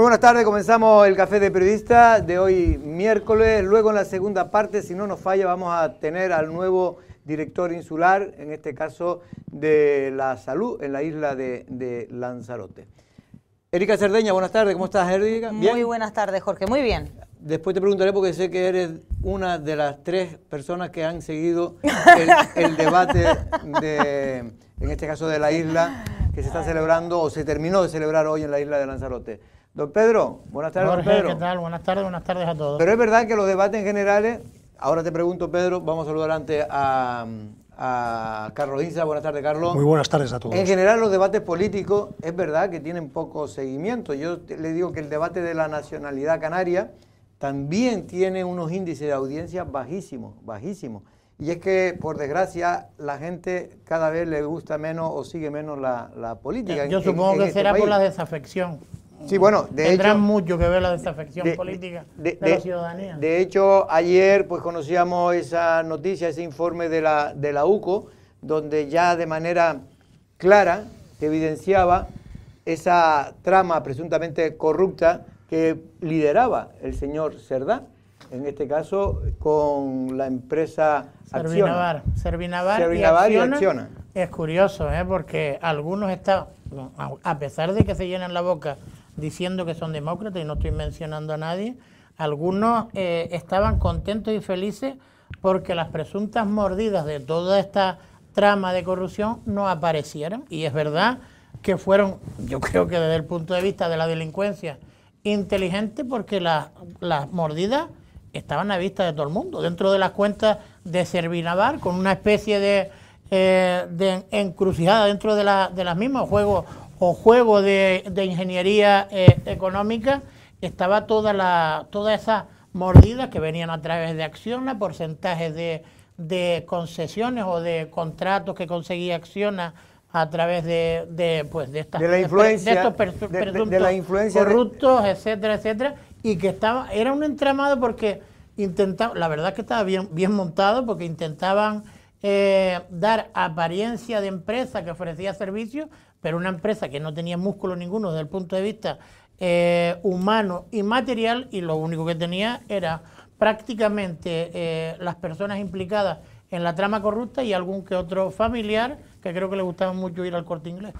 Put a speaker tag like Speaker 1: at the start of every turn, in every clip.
Speaker 1: Muy buenas tardes, comenzamos el Café de Periodista de hoy miércoles. Luego en la segunda parte, si no nos falla, vamos a tener al nuevo director insular, en este caso de la salud en la isla de Lanzarote. Erika Cerdeña, buenas tardes, ¿cómo estás, Erika? ¿Bien?
Speaker 2: Muy buenas tardes, Jorge, muy bien.
Speaker 1: Después te preguntaré porque sé que eres una de las 3 personas que han seguido el debate en este caso de la isla, que se está celebrando o se terminó de celebrar hoy en la isla de Lanzarote. Don Pedro, buenas tardes,
Speaker 3: Jorge,
Speaker 1: don Pedro.
Speaker 3: ¿qué tal? Buenas tardes a todos.
Speaker 1: Pero es verdad que los debates generales, ahora te pregunto, Pedro, vamos a saludar antes a Carlos Inza. Buenas tardes, Carlos.
Speaker 4: Muy buenas tardes a todos.
Speaker 1: En general los debates políticos es verdad que tienen poco seguimiento. Yo le digo que el debate de la nacionalidad canaria también tiene unos índices de audiencia bajísimos, bajísimos. Y es que, por desgracia, la gente cada vez le gusta menos o sigue menos la política.
Speaker 3: Yo supongo que será por la desafección.
Speaker 1: Sí, bueno, de
Speaker 3: Tendrán
Speaker 1: hecho,
Speaker 3: mucho que ver la desafección política de la ciudadanía.
Speaker 1: De hecho, ayer pues conocíamos esa noticia, ese informe de la UCO, donde ya de manera clara se evidenciaba esa trama presuntamente corrupta que lideraba el señor Cerdá, en este caso con la empresa Acciona.
Speaker 3: Servinavar y Acciona. Es curioso, porque algunos están, a pesar de que se llenan la boca diciendo que son demócratas, y no estoy mencionando a nadie, algunos estaban contentos y felices porque las presuntas mordidas de toda esta trama de corrupción no aparecieran. Y es verdad que fueron, yo creo que desde el punto de vista de la delincuencia, inteligentes, porque las mordidas estaban a vista de todo el mundo, dentro de las cuentas de Servinavar, con una especie de encrucijada dentro de las mismas, juego de ingeniería económica. Estaba toda esa mordida que venían a través de Acciona, porcentajes de concesiones o de contratos que conseguía Acciona a través de la influencia corruptos, etcétera, etcétera, y que era un entramado porque intentaba, la verdad es que estaba bien montado, porque intentaban dar apariencia de empresa que ofrecía servicios, pero una empresa que no tenía músculo ninguno desde el punto de vista humano y material, y lo único que tenía era prácticamente las personas implicadas en la trama corrupta y algún que otro familiar que creo que le gustaba mucho ir al Corte Inglés.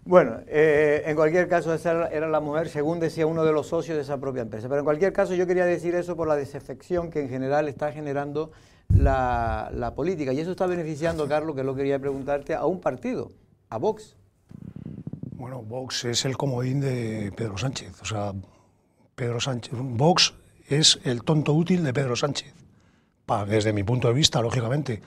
Speaker 1: Bueno, en cualquier caso esa era la mujer, según decía uno de los socios de esa propia empresa. Pero en cualquier caso yo quería decir eso por la desafección que en general está generando la política. Y eso está beneficiando, Carlos, que lo quería preguntarte, a un partido, a Vox.
Speaker 4: Bueno, Vox es el comodín de Pedro Sánchez. O sea, Vox es el tonto útil de Pedro Sánchez. Desde mi punto de vista, lógicamente.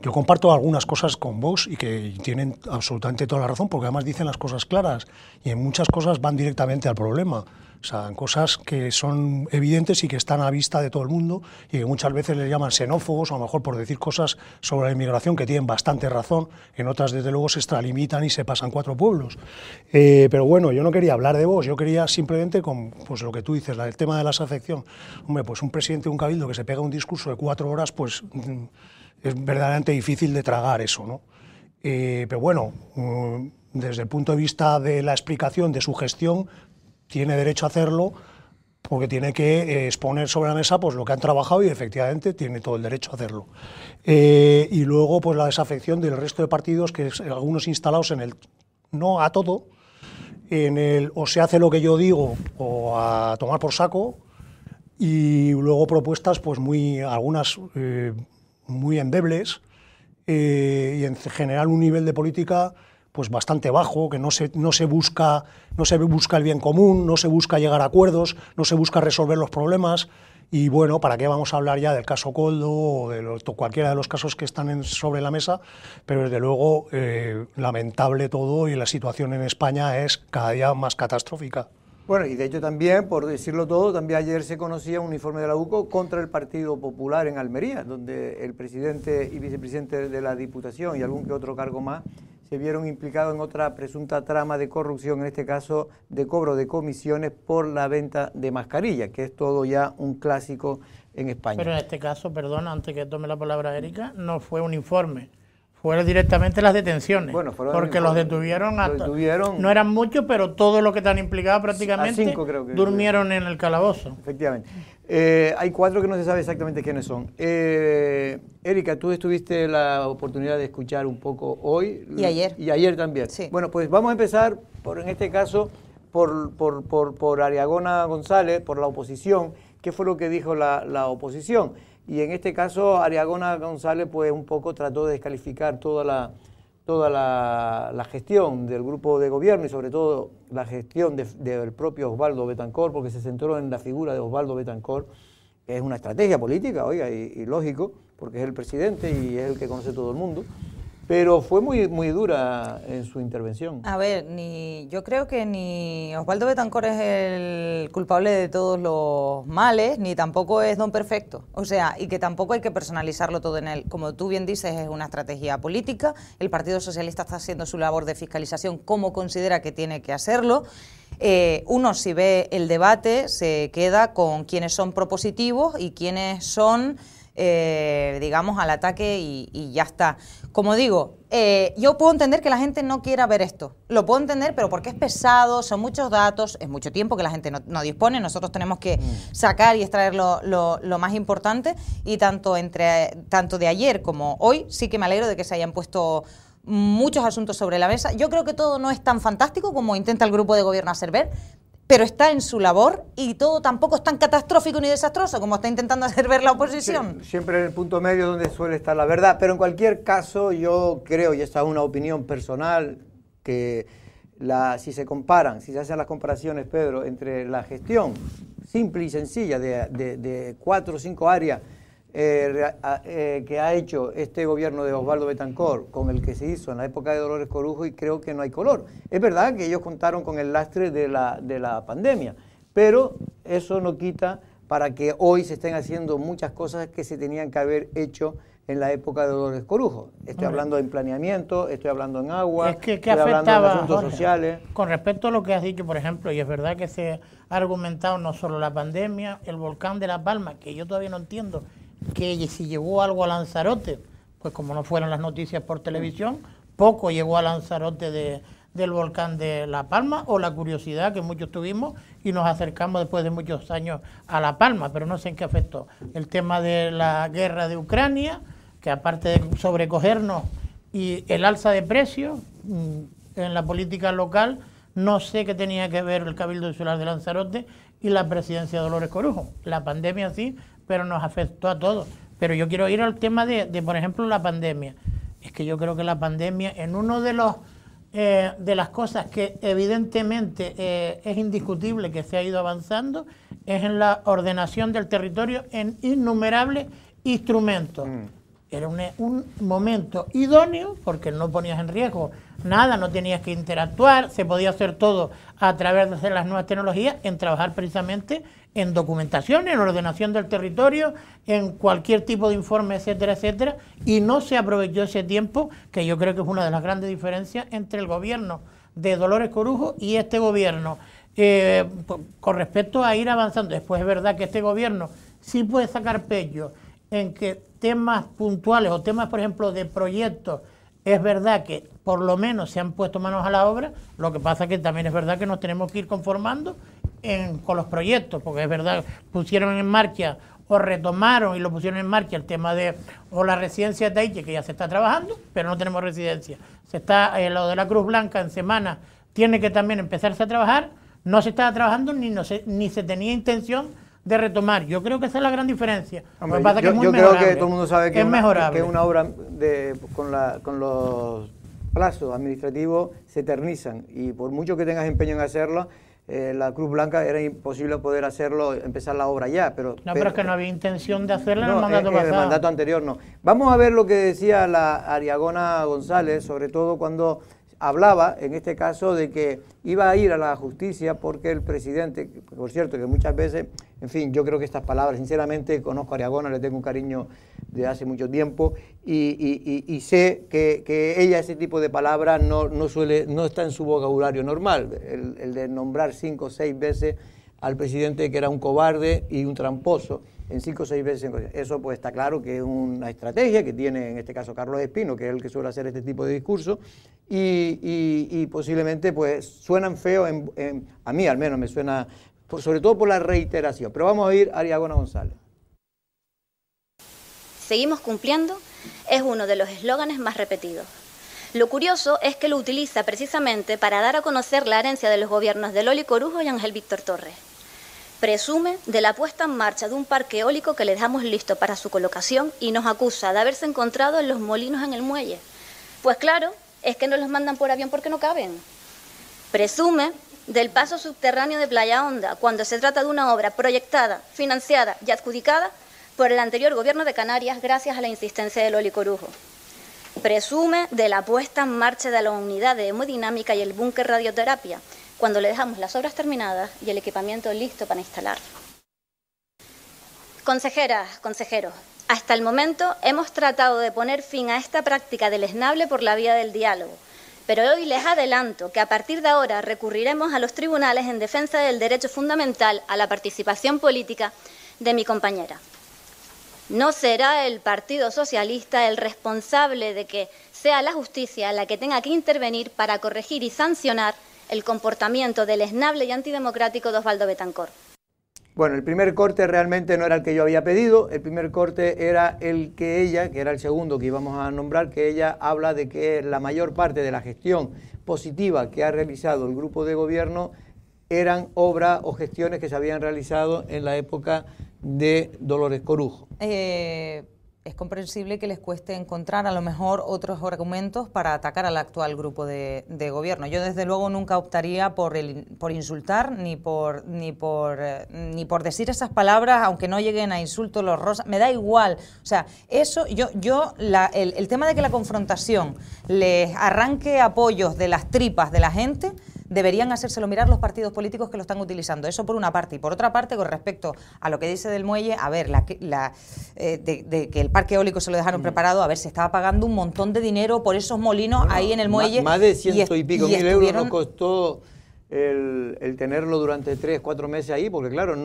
Speaker 4: Yo comparto algunas cosas con Vox y que tienen absolutamente toda la razón, porque además dicen las cosas claras y en muchas cosas van directamente al problema. O sea, en cosas que son evidentes y que están a vista de todo el mundo y que muchas veces les llaman xenófobos, o a lo mejor por decir cosas sobre la inmigración que tienen bastante razón, en otras desde luego se extralimitan y se pasan 4 pueblos. Pero bueno, yo no quería hablar de Vox, yo quería simplemente con pues, lo que tú dices, el tema de la desafección. Hombre, pues un presidente de un cabildo que se pega un discurso de 4 horas, pues es verdaderamente difícil de tragar eso, ¿no? Pero bueno, desde el punto de vista de la explicación de su gestión, tiene derecho a hacerlo porque tiene que exponer sobre la mesa pues lo que han trabajado y efectivamente tiene todo el derecho a hacerlo. Y luego pues la desafección del resto de partidos, que es algunos instalados en el no a todo, en el o se hace lo que yo digo o a tomar por saco, y luego propuestas pues algunas muy endebles y en general un nivel de política pues bastante bajo, que no se busca el bien común, no se busca llegar a acuerdos, no se busca resolver los problemas. Y bueno, ¿para qué vamos a hablar ya del caso Koldo o de cualquiera de los casos que están sobre la mesa? Pero desde luego lamentable todo, y la situación en España es cada día más catastrófica.
Speaker 1: Bueno, y de hecho también, por decirlo todo, también ayer se conocía un informe de la UCO contra el Partido Popular en Almería, donde el presidente y vicepresidente de la Diputación y algún que otro cargo más se vieron implicados en otra presunta trama de corrupción, en este caso de cobro de comisiones por la venta de mascarillas, que es todo ya un clásico en España.
Speaker 3: Pero en este caso, perdona, antes que tome la palabra Erika, no fue un informe, fue directamente las detenciones,
Speaker 1: bueno,
Speaker 3: porque los detuvieron, no eran muchos, pero todos los que están implicados prácticamente
Speaker 1: 5, creo que
Speaker 3: durmieron en el calabozo.
Speaker 1: Efectivamente. Hay 4 que no se sabe exactamente quiénes son. Erika, tú tuviste la oportunidad de escuchar un poco hoy.
Speaker 2: Y ayer.
Speaker 1: Y ayer también.
Speaker 2: Sí.
Speaker 1: Bueno, pues vamos a empezar, en este caso, por Ariagona González, por la oposición. ¿Qué fue lo que dijo la oposición? Y en este caso, Ariagona González, pues un poco trató de descalificar toda la gestión del grupo de gobierno y sobre todo la gestión del propio Osvaldo Betancourt, porque se centró en la figura de Osvaldo Betancourt, que es una estrategia política, oiga, y lógico, porque es el presidente y es el que conoce todo el mundo. Pero fue muy dura en su intervención.
Speaker 2: A ver, yo creo que ni Osvaldo Betancourt es el culpable de todos los males, ni tampoco es don perfecto. O sea, y que tampoco hay que personalizarlo todo en él. Como tú bien dices, es una estrategia política. El Partido Socialista está haciendo su labor de fiscalización como considera que tiene que hacerlo. Uno, si ve el debate, se queda con quienes son propositivos y quienes son... digamos, al ataque y ya está. Como digo, yo puedo entender que la gente no quiera ver esto. Lo puedo entender, pero porque es pesado, son muchos datos, es mucho tiempo que la gente no dispone. Nosotros tenemos que sacar y extraer lo más importante. Y tanto de ayer como hoy, sí que me alegro de que se hayan puesto muchos asuntos sobre la mesa. Yo creo que todo no es tan fantástico como intenta el grupo de gobierno hacer ver, pero está en su labor y todo tampoco es tan catastrófico ni desastroso como está intentando hacer ver la oposición.
Speaker 1: Sí, siempre en el punto medio donde suele estar la verdad, pero en cualquier caso yo creo, y esta es una opinión personal, que si se hacen las comparaciones, Pedro, entre la gestión simple y sencilla de 4 o 5 áreas que ha hecho este gobierno de Osvaldo Betancourt con el que se hizo en la época de Dolores Corujo, y creo que no hay color. Es verdad que ellos contaron con el lastre de la pandemia, pero eso no quita para que hoy se estén haciendo muchas cosas que se tenían que haber hecho en la época de Dolores Corujo. Estoy hablando en planeamiento, estoy hablando en agua, estoy hablando en asuntos sociales.
Speaker 3: Con respecto a lo que has dicho, por ejemplo, y es verdad que se ha argumentado no solo la pandemia, el volcán de La Palma, que yo todavía no entiendo que si llegó algo a Lanzarote, pues como no fueron las noticias por televisión, poco llegó a Lanzarote del volcán de La Palma, o la curiosidad que muchos tuvimos y nos acercamos después de muchos años a La Palma, pero no sé en qué afectó. El tema de la guerra de Ucrania, que aparte de sobrecogernos, y el alza de precios en la política local, no sé qué tenía que ver el Cabildo Insular de Lanzarote y la presidencia de Dolores Corujo. La pandemia sí, pero nos afectó a todos. Pero yo quiero ir al tema de por ejemplo, la pandemia. Es que yo creo que la pandemia, en uno de las cosas que evidentemente es indiscutible que se ha ido avanzando, es en la ordenación del territorio en innumerables instrumentos. Era un momento idóneo porque no ponías en riesgo nada, no tenías que interactuar, se podía hacer todo a través de las nuevas tecnologías, en trabajar precisamente en documentación, en ordenación del territorio, en cualquier tipo de informe, etcétera, etcétera, y no se aprovechó ese tiempo, que yo creo que es una de las grandes diferencias entre el gobierno de Dolores Corujo y este gobierno, con respecto a ir avanzando. Después es verdad que este gobierno sí puede sacar pecho en que temas puntuales o temas, por ejemplo, de proyectos, es verdad que por lo menos se han puesto manos a la obra. Lo que pasa que también es verdad que nos tenemos que ir conformando con los proyectos, porque es verdad, pusieron en marcha o retomaron y lo pusieron en marcha el tema de la residencia de Tahiti, que ya se está trabajando, pero no tenemos residencia. Lo de la Cruz Blanca en semana tiene que también empezarse a trabajar, no se estaba trabajando ni se tenía intención de retomar. Yo creo que esa es la gran diferencia.
Speaker 1: Hombre, yo creo que todo el mundo sabe que es una obra con los plazos administrativos se eternizan, y por mucho que tengas empeño en hacerlo, la Cruz Blanca era imposible poder hacerlo, empezar la obra ya. Pero
Speaker 3: es que no había intención de hacerla en el mandato pasado.
Speaker 1: En el mandato anterior no. Vamos a ver lo que decía la Ariagona González, sobre todo cuando hablaba, en este caso, de que iba a ir a la justicia porque el presidente, por cierto, que muchas veces, en fin, yo creo que estas palabras, sinceramente, conozco a Ariagona, le tengo un cariño de hace mucho tiempo, y sé que ella ese tipo de palabras no está en su vocabulario normal, el de nombrar 5 o 6 veces al presidente que era un cobarde y un tramposo en 5 o 6 veces. Eso pues está claro que es una estrategia que tiene en este caso Carlos Espino, que es el que suele hacer este tipo de discursos, y posiblemente pues suenan feos, a mí al menos me suena, sobre todo por la reiteración. Pero vamos a oír a Ariagona González.
Speaker 5: Seguimos cumpliendo es uno de los eslóganes más repetidos. Lo curioso es que lo utiliza precisamente para dar a conocer la herencia de los gobiernos de Loli Corujo y Ángel Víctor Torres. Presume de la puesta en marcha de un parque eólico que le dejamos listo para su colocación y nos acusa de haberse encontrado en los molinos en el muelle. Pues claro, es que nos los mandan por avión porque no caben. Presume del paso subterráneo de Playa Honda, cuando se trata de una obra proyectada, financiada y adjudicada por el anterior gobierno de Canarias gracias a la insistencia de Loli Corujo. Presume de la puesta en marcha de la unidad de hemodinámica y el búnker radioterapia, cuando le dejamos las obras terminadas y el equipamiento listo para instalar. Consejeras, consejeros, hasta el momento hemos tratado de poner fin a esta práctica deleznable por la vía del diálogo, pero hoy les adelanto que a partir de ahora recurriremos a los tribunales en defensa del derecho fundamental a la participación política de mi compañera. No será el Partido Socialista el responsable de que sea la justicia la que tenga que intervenir para corregir y sancionar el comportamiento deleznable y antidemocrático de Osvaldo Betancourt.
Speaker 1: Bueno, el primer corte realmente no era el que yo había pedido, el primer corte era el que ella, que era el segundo que íbamos a nombrar, que ella habla de que la mayor parte de la gestión positiva que ha realizado el grupo de gobierno eran obras o gestiones que se habían realizado en la época de Dolores Corujo.
Speaker 2: Es comprensible que les cueste encontrar a lo mejor otros argumentos para atacar al actual grupo de gobierno. Yo desde luego nunca optaría por insultar ni por decir esas palabras, aunque no lleguen a insultos los rosas, me da igual. O sea, eso el tema de que la confrontación les arranque apoyos de las tripas de la gente, deberían hacérselo mirar los partidos políticos que lo están utilizando. Eso por una parte. Y por otra parte, con respecto a lo que dice del muelle, a ver, de que el parque eólico se lo dejaron preparado, a ver, se estaba pagando un montón de dinero por esos molinos ahí en el muelle.
Speaker 1: Más de 100 y pico mil euros nos costó el tenerlo durante 3, 4 meses ahí, porque claro,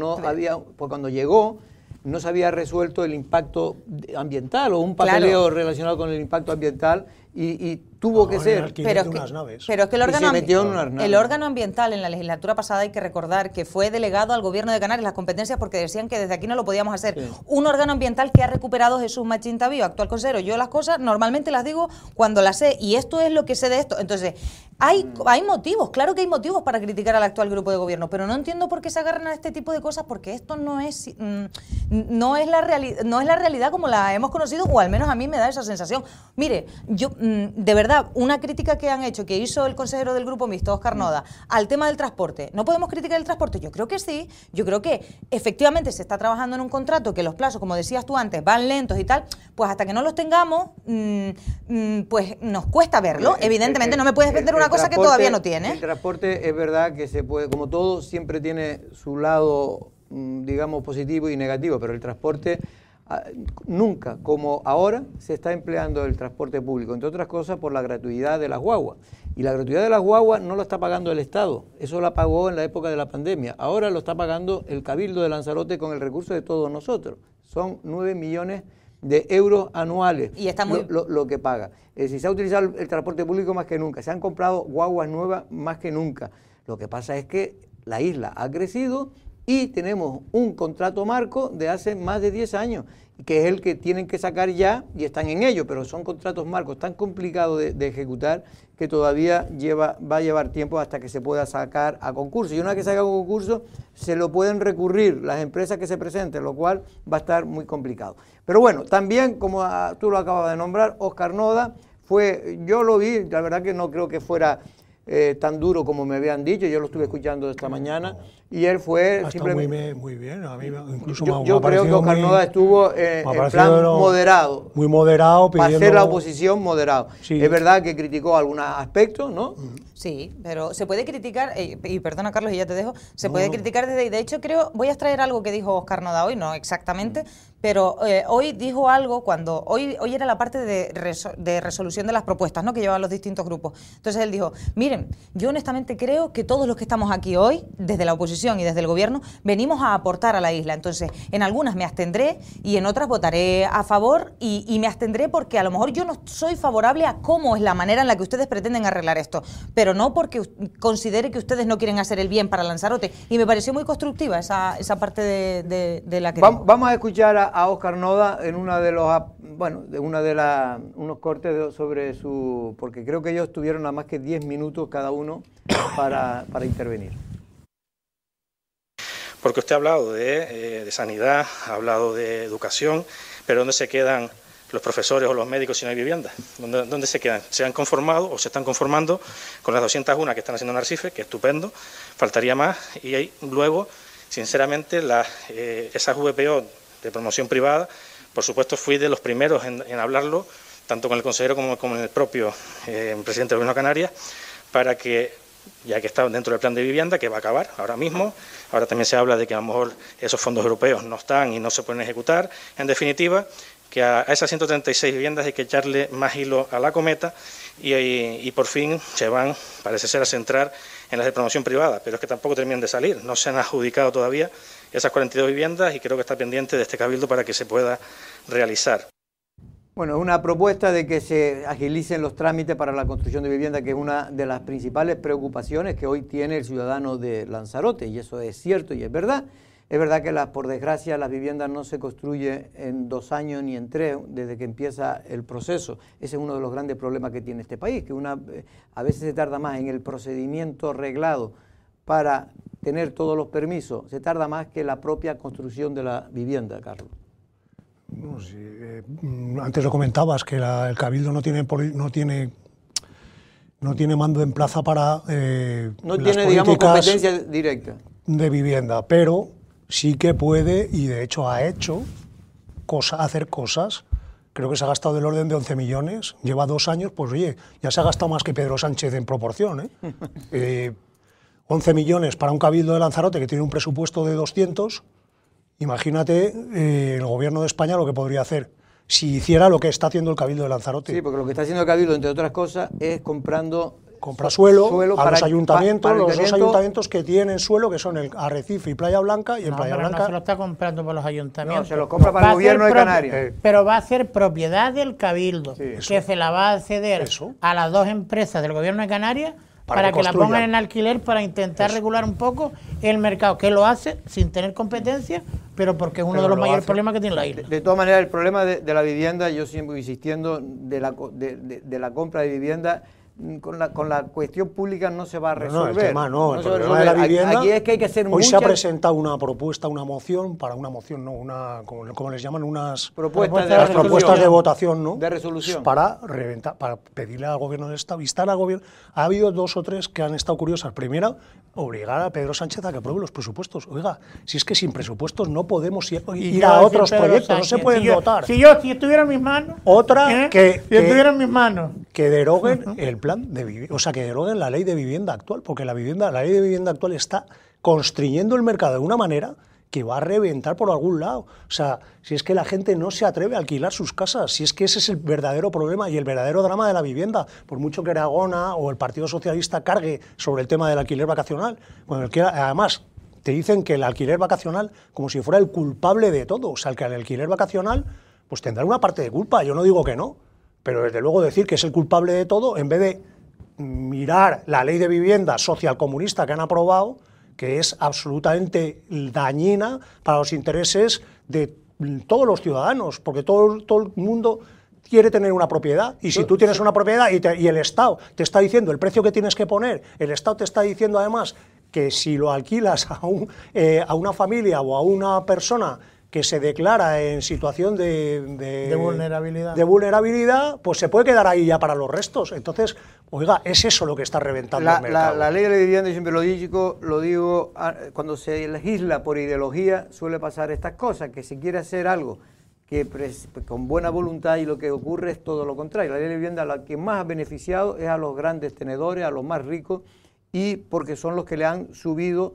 Speaker 1: pues cuando llegó no se había resuelto el impacto ambiental o un papeleo relacionado con el impacto ambiental y tuvo que ser.
Speaker 2: Pero es que el órgano ambiental en la legislatura pasada, hay que recordar que fue delegado al gobierno de Canarias las competencias porque decían que desde aquí no lo podíamos hacer. Sí. Un órgano ambiental que ha recuperado Jesús Machín Tavío, actual consejero. Yo las cosas normalmente las digo cuando las sé y esto es lo que sé de esto. Entonces, hay motivos, claro que hay motivos para criticar al actual grupo de gobierno, pero no entiendo por qué se agarran a este tipo de cosas, porque esto no es la realidad como la hemos conocido, o al menos a mí me da esa sensación. Mire, yo de verdad, una crítica que han hecho, que hizo el consejero del Grupo Mixto, Óscar Noda, al tema del transporte. ¿No podemos criticar el transporte? Yo creo que sí. Yo creo que efectivamente se está trabajando en un contrato que los plazos, como decías tú antes, van lentos y tal, pues hasta que no los tengamos, pues nos cuesta verlo. Evidentemente no me puedes vender una cosa que todavía no tiene.
Speaker 1: El transporte es verdad que se puede, como todo, siempre tiene su lado, digamos, positivo y negativo, pero el transporte nunca, como ahora, se está empleando el transporte público, entre otras cosas por la gratuidad de las guaguas. Y la gratuidad de las guaguas no lo está pagando el Estado, eso la pagó en la época de la pandemia. Ahora lo está pagando el Cabildo de Lanzarote con el recurso de todos nosotros. Son 9 millones de euros anuales
Speaker 2: y está muy...
Speaker 1: lo que paga. Es decir, se ha utilizado el transporte público más que nunca, se han comprado guaguas nuevas más que nunca. Lo que pasa es que la isla ha crecido y tenemos un contrato marco de hace más de 10 años, que es el que tienen que sacar ya y están en ello, pero son contratos marcos tan complicados de ejecutar que todavía va a llevar tiempo hasta que se pueda sacar a concurso. Y una vez que salga a concurso, se lo pueden recurrir las empresas que se presenten, lo cual va a estar muy complicado. Pero bueno, también, como tú lo acabas de nombrar, Óscar Noda, yo lo vi, la verdad que no creo que fuera tan duro como me habían dicho, yo lo estuve escuchando esta mañana, y él fue simplemente...
Speaker 4: Muy bien, a mí incluso
Speaker 1: yo creo que Óscar Noda estuvo en plan moderado.
Speaker 4: Muy moderado,
Speaker 1: pidiendo... Para hacer la oposición, moderado. Sí. Es verdad que criticó algunos aspectos, ¿no?
Speaker 2: Sí, pero se puede criticar, y perdona Carlos y ya te dejo, puede criticar desde... De hecho voy a extraer algo que dijo Óscar Noda hoy, no exactamente, Pero hoy dijo algo cuando... Hoy era la parte de resolución de las propuestas, ¿no?, que llevaban los distintos grupos. Entonces él dijo, miren, yo honestamente creo que todos los que estamos aquí hoy, desde la oposición y desde el gobierno, venimos a aportar a la isla. Entonces, en algunas me abstendré y en otras votaré a favor y me abstendré porque a lo mejor yo no soy favorable a cómo es la manera en la que ustedes pretenden arreglar esto, pero no porque considere que ustedes no quieren hacer el bien para Lanzarote. Y me pareció muy constructiva esa parte de la que...
Speaker 1: Vamos a escuchar a Óscar Noda en unos cortes sobre su, porque creo que ellos tuvieron nada más que 10 minutos cada uno para intervenir.
Speaker 6: Porque usted ha hablado de sanidad, ha hablado de educación, pero ¿dónde se quedan los profesores o los médicos si no hay vivienda? ¿Dónde se quedan? ¿Se han conformado o se están conformando con las 201 que están haciendo en Arrecife, que es estupendo, faltaría más, y hay, luego, sinceramente, esas VPO de promoción privada, por supuesto fui de los primeros en hablarlo, tanto con el consejero como con el propio presidente del Gobierno de Canarias, para que, ya que está dentro del plan de vivienda, que va a acabar ahora mismo, ahora también se habla de que a lo mejor esos fondos europeos no están y no se pueden ejecutar, en definitiva, que a esas 136 viviendas hay que echarle más hilo a la cometa y por fin se van, parece ser, a centrar en las de promoción privada, pero es que tampoco terminan de salir, no se han adjudicado todavía esas 42 viviendas y creo que está pendiente de este cabildo para que se pueda realizar.
Speaker 1: Bueno, es una propuesta de que se agilicen los trámites para la construcción de vivienda, que es una de las principales preocupaciones que hoy tiene el ciudadano de Lanzarote, y eso es cierto y es verdad. Es verdad que, por desgracia, las viviendas no se construyen en 2 años ni en 3, desde que empieza el proceso. Ese es uno de los grandes problemas que tiene este país, que a veces se tarda más en el procedimiento reglado para tener todos los permisos, se tarda más que la propia construcción de la vivienda, Carlos.
Speaker 4: No, sí, antes lo comentabas, que el Cabildo no tiene mando en plaza para
Speaker 1: no tiene, digamos, competencia directa
Speaker 4: de vivienda, pero sí que puede, y de hecho ha hecho, hacer cosas. Creo que se ha gastado del orden de 11 millones, lleva 2 años, pues oye, ya se ha gastado más que Pedro Sánchez en proporción, 11 millones para un Cabildo de Lanzarote que tiene un presupuesto de 200, imagínate el Gobierno de España lo que podría hacer si hiciera lo que está haciendo el Cabildo de Lanzarote.
Speaker 1: Sí, porque lo que está haciendo el Cabildo, entre otras cosas, es
Speaker 4: compra suelo a los ayuntamientos, los 2 ayuntamientos que tienen suelo, que son el Arrecife y Playa Blanca, y en Playa Blanca...
Speaker 3: No se lo está comprando por los ayuntamientos.
Speaker 1: No, se lo compra para el gobierno de Canarias.
Speaker 3: Pero va a ser propiedad del Cabildo, que se la va a ceder a las 2 empresas del gobierno de Canarias para que la pongan en alquiler para intentar regular un poco el mercado, que lo hace sin tener competencia, pero porque es uno de los mayores problemas que tiene la isla.
Speaker 1: De todas maneras, el problema de la vivienda, yo siempre insistiendo, de la compra de vivienda, con la cuestión pública no se va a resolver.
Speaker 4: No, el tema no, el problema de la vivienda.
Speaker 1: Aquí es que hay que hacer
Speaker 4: hoy se ha presentado una propuesta, una moción, como les llaman, unas propuestas de votación, ¿no?
Speaker 1: De resolución.
Speaker 4: Para pedirle al gobierno del Estado, instar al gobierno. Ha habido 2 o 3 que han estado curiosas. Primera, obligar a Pedro Sánchez a que apruebe los presupuestos. Oiga, si es que sin presupuestos no podemos ir a otros proyectos, Sánchez, no se pueden votar.
Speaker 3: Si estuviera en mis manos.
Speaker 4: Otra,
Speaker 3: si estuviera en mis manos.
Speaker 4: Que deroguen el plan de vivienda, o sea, que deroguen la ley de vivienda actual, porque la ley de vivienda actual está constriñendo el mercado de una manera que va a reventar por algún lado. O sea, si es que la gente no se atreve a alquilar sus casas, si es que ese es el verdadero problema y el verdadero drama de la vivienda, por mucho que Aragona o el Partido Socialista cargue sobre el tema del alquiler vacacional, además te dicen que el alquiler vacacional como si fuera el culpable de todo, o sea, que el alquiler vacacional pues tendrá una parte de culpa, yo no digo que no, pero desde luego decir que es el culpable de todo, en vez de mirar la ley de vivienda socialcomunista que han aprobado, que es absolutamente dañina para los intereses de todos los ciudadanos, porque todo el mundo quiere tener una propiedad, y si tú tienes una propiedad y el Estado te está diciendo el precio que tienes que poner, el Estado te está diciendo además que si lo alquilas a una familia o a una persona que se declara en situación de vulnerabilidad, pues se puede quedar ahí ya para los restos. Entonces, oiga, es eso lo que está reventando el mercado.
Speaker 1: La ley de la vivienda, yo siempre lo digo, cuando se legisla por ideología, suele pasar estas cosas, que se quiere hacer algo que con buena voluntad, y lo que ocurre es todo lo contrario. La ley de vivienda, la que más ha beneficiado es a los grandes tenedores, a los más ricos, y porque son los que le han subido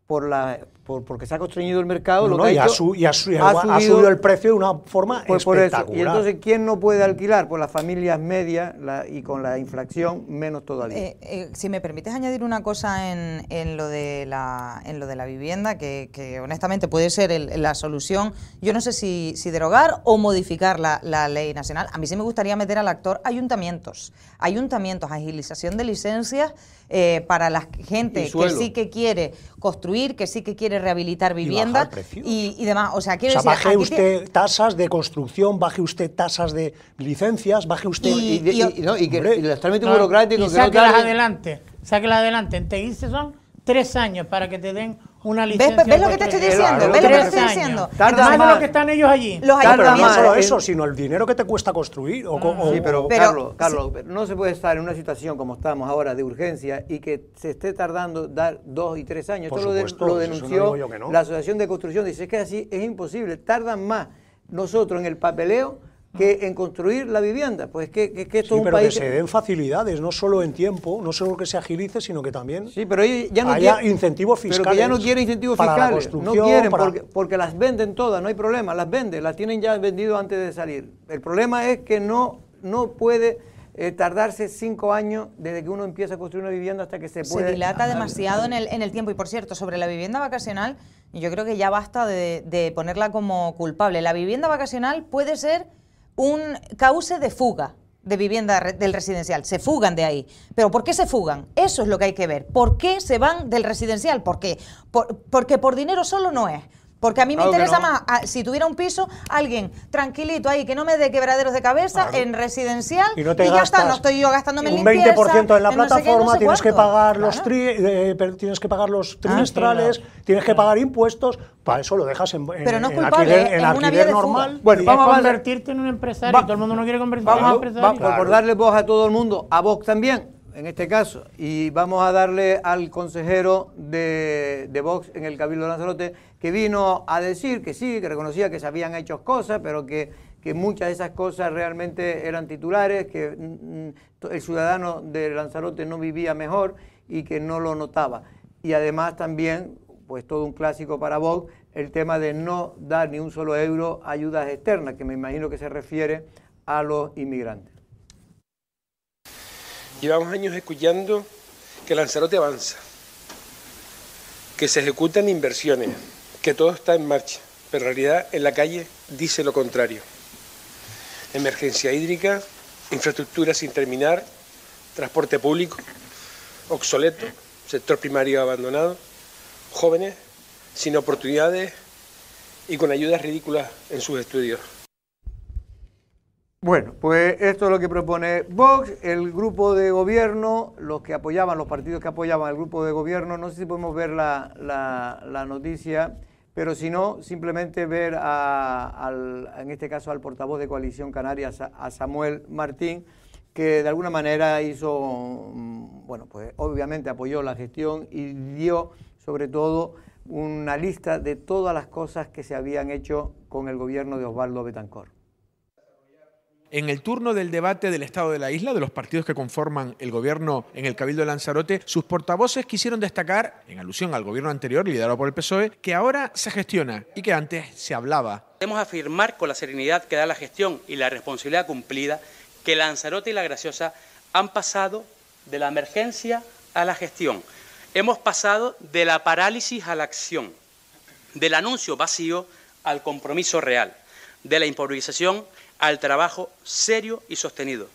Speaker 1: porque se ha constreñido el mercado,
Speaker 4: ha subido el precio de una forma espectacular.
Speaker 1: Por eso. Y entonces, ¿quién no puede alquilar? Pues las familias medias y con la inflación menos todavía.
Speaker 2: Si me permites añadir una cosa en lo de la vivienda, que honestamente puede ser la solución. Yo no sé si derogar o modificar la ley nacional. A mí sí me gustaría meter al actor ayuntamientos, agilización de licencias para la gente que sí que quiere construir, que sí que quiere rehabilitar viviendas y demás. O sea,
Speaker 4: baje usted tasas de construcción, baje usted tasas de licencias, baje usted...
Speaker 1: Y los trámites burocráticos...
Speaker 3: Sáquelas adelante. En Teguise son 3 años para que te den una licencia.
Speaker 2: ¿Ves lo que te estoy diciendo? ¿Ves lo que te estoy diciendo?
Speaker 3: Más de lo que están ellos allí.
Speaker 2: Los
Speaker 4: pero no solo eso, sino el dinero que te cuesta construir.
Speaker 1: Sí, pero Carlos, no se puede estar en una situación como estamos ahora de urgencia y que se esté tardando 2 y 3 años. Esto lo denunció la Asociación de Construcción. Dice que así es imposible. Tardan más nosotros en el papeleo que en construir la vivienda. Pues que esto es un
Speaker 4: pero
Speaker 1: país
Speaker 4: que se den facilidades, no solo en tiempo, no solo que se agilice, sino que también
Speaker 1: pero ya no
Speaker 4: haya incentivos fiscales.
Speaker 1: Pero que ya no quieren incentivos fiscales, no quieren porque las venden todas, no hay problema, las venden, las tienen ya vendido antes de salir. El problema es que no puede tardarse 5 años desde que uno empieza a construir una vivienda hasta que se puede...
Speaker 2: Se dilata demasiado en el tiempo. Y por cierto, sobre la vivienda vacacional, yo creo que ya basta de ponerla como culpable. La vivienda vacacional puede ser un cauce de fuga de vivienda del residencial. Se fugan de ahí. ¿Pero por qué se fugan? Eso es lo que hay que ver. ¿Por qué se van del residencial? ¿Por qué? Porque por dinero solo no es. Porque a mí me interesa más, si tuviera un piso, alguien tranquilito ahí, que no me dé quebraderos de cabeza en residencial y ya está, no estoy yo gastándome en limpieza.
Speaker 4: Un 20% en la plataforma, tienes que pagar los trimestrales, tienes que pagar impuestos, para eso lo dejas en alquiler normal.
Speaker 3: Bueno, vamos a convertirte en un empresario, todo el mundo no quiere convertirse en un empresario.
Speaker 1: Por darle voz a todo el mundo, a Vox también, en este caso, y vamos a darle al consejero de Vox en el Cabildo de Lanzarote, que vino a decir que sí, que reconocía que se habían hecho cosas, pero que muchas de esas cosas realmente eran titulares, que el ciudadano de Lanzarote no vivía mejor y que no lo notaba. Y además también, pues todo un clásico para Vox, el tema de no dar ni un solo euro a ayudas externas, que me imagino que se refiere a los inmigrantes.
Speaker 7: Llevamos años escuchando que Lanzarote avanza, que se ejecutan inversiones, que todo está en marcha, pero en realidad en la calle dice lo contrario. Emergencia hídrica, infraestructura sin terminar, transporte público obsoleto, sector primario abandonado, jóvenes sin oportunidades y con ayudas ridículas en sus estudios.
Speaker 1: Bueno, pues esto es lo que propone Vox, el grupo de gobierno, los partidos que apoyaban al grupo de gobierno. No sé si podemos ver la noticia, pero si no, simplemente ver en este caso al portavoz de Coalición Canaria, a Samuel Martín, que de alguna manera hizo, bueno, pues obviamente apoyó la gestión y dio sobre todo una lista de todas las cosas que se habían hecho con el gobierno de Osvaldo Betancourt.
Speaker 8: En el turno del debate del estado de la isla, de los partidos que conforman el gobierno en el Cabildo de Lanzarote, sus portavoces quisieron destacar, en alusión al gobierno anterior, liderado por el PSOE, que ahora se gestiona y que antes se hablaba.
Speaker 9: Podemos afirmar con la serenidad que da la gestión y la responsabilidad cumplida que Lanzarote y La Graciosa han pasado de la emergencia a la gestión. Hemos pasado de la parálisis a la acción, del anuncio vacío al compromiso real, de la improvisación al trabajo serio y sostenido.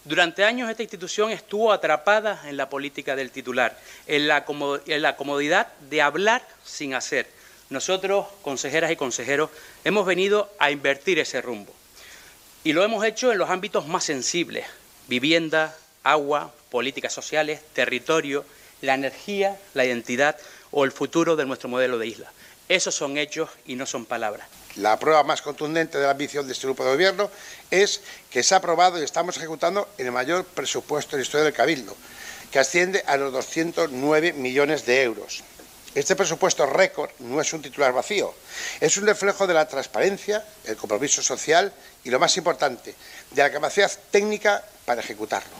Speaker 9: Durante años esta institución estuvo atrapada en la política del titular, en la comodidad de hablar sin hacer. Nosotros, consejeras y consejeros, hemos venido a invertir ese rumbo. Y lo hemos hecho en los ámbitos más sensibles: vivienda, agua, políticas sociales, territorio, la energía, la identidad o el futuro de nuestro modelo de isla. Esos son hechos y no son palabras.
Speaker 10: La prueba más contundente de la ambición de este grupo de gobierno es que se ha aprobado y estamos ejecutando el mayor presupuesto de la historia del Cabildo, que asciende a los 209 millones de euros. Este presupuesto récord no es un titular vacío, es un reflejo de la transparencia, el compromiso social y, lo más importante, de la capacidad técnica para ejecutarlo.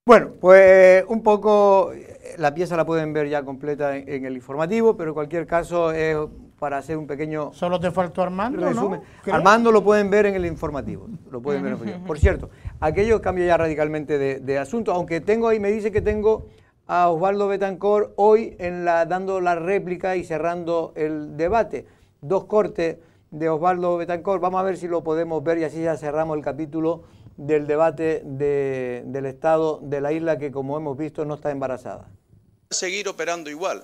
Speaker 1: Bueno, pues un poco, la pieza la pueden ver ya completa en el informativo, pero en cualquier caso es para hacer un pequeño...
Speaker 3: Solo te faltó Armando,
Speaker 1: resumen.
Speaker 3: ¿no?
Speaker 1: Armando lo pueden ver en el informativo, lo pueden ver en el informativo. Por cierto, aquello cambia ya radicalmente de asunto, aunque tengo ahí, me dice que tengo a Osvaldo Betancourt hoy dando la réplica y cerrando el debate. 2 cortes de Osvaldo Betancourt, vamos a ver si lo podemos ver y así ya cerramos el capítulo del debate del estado de la isla que, como hemos visto, no está embarazada.
Speaker 11: Seguir operando igual.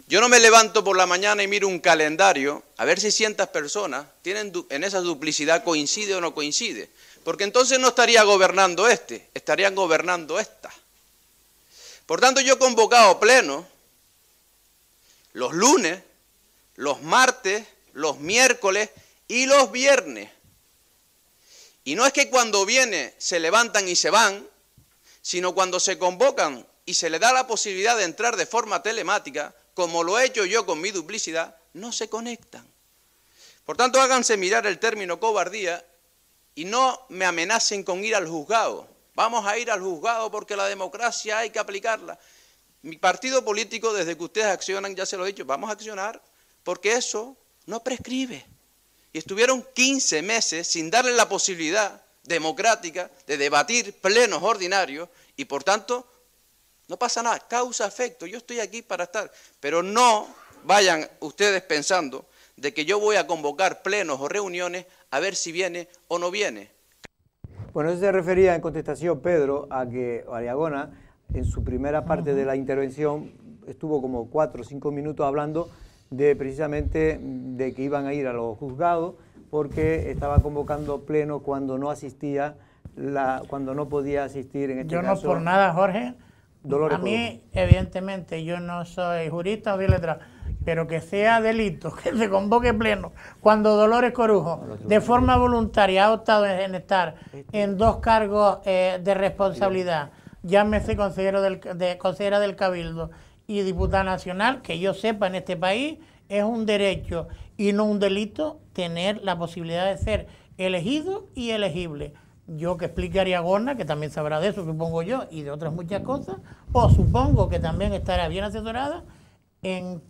Speaker 11: Yo no me levanto por la mañana y miro un calendario a ver si cientas personas tienen en esa duplicidad coincide o no coincide, porque entonces no estaría gobernando estarían gobernando esta. Por tanto, yo he convocado pleno los lunes, los martes, los miércoles y los viernes. Y no es que cuando viene se levantan y se van, sino cuando se convocan y se le da la posibilidad de entrar de forma telemática, como lo he hecho yo con mi duplicidad, no se conectan. Por tanto, háganse mirar el término cobardía y no me amenacen con ir al juzgado. Vamos a ir al juzgado porque la democracia hay que aplicarla. Mi partido político, desde que ustedes accionan, ya se lo he dicho, vamos a accionar porque eso no prescribe. Y estuvieron 15 meses sin darle la posibilidad democrática de debatir plenos ordinarios y, por tanto, no pasa nada, causa-efecto, yo estoy aquí para estar. Pero no vayan ustedes pensando de que yo voy a convocar plenos o reuniones a ver si viene o no viene.
Speaker 1: Bueno, eso se refería en contestación, Pedro, a que Ariagona, en su primera parte de la intervención, estuvo como 4 o 5 minutos hablando de precisamente de que iban a ir a los juzgados porque estaba convocando pleno cuando no asistía, cuando no podía asistir en este caso.
Speaker 3: Yo no por nada, Jorge.
Speaker 1: Dolores
Speaker 3: a mí, evidentemente, yo no soy jurista o de letra, pero que sea delito que se convoque pleno cuando Dolores Corujo, de forma voluntaria, ha optado en estar en 2 cargos de responsabilidad, llámese consejera del Cabildo y diputada nacional, que yo sepa en este país, es un derecho y no un delito tener la posibilidad de ser elegido y elegible. Yo que explique a Ariagona, que también sabrá de eso, supongo yo, y de otras muchas cosas, o supongo que también estará bien asesorada, en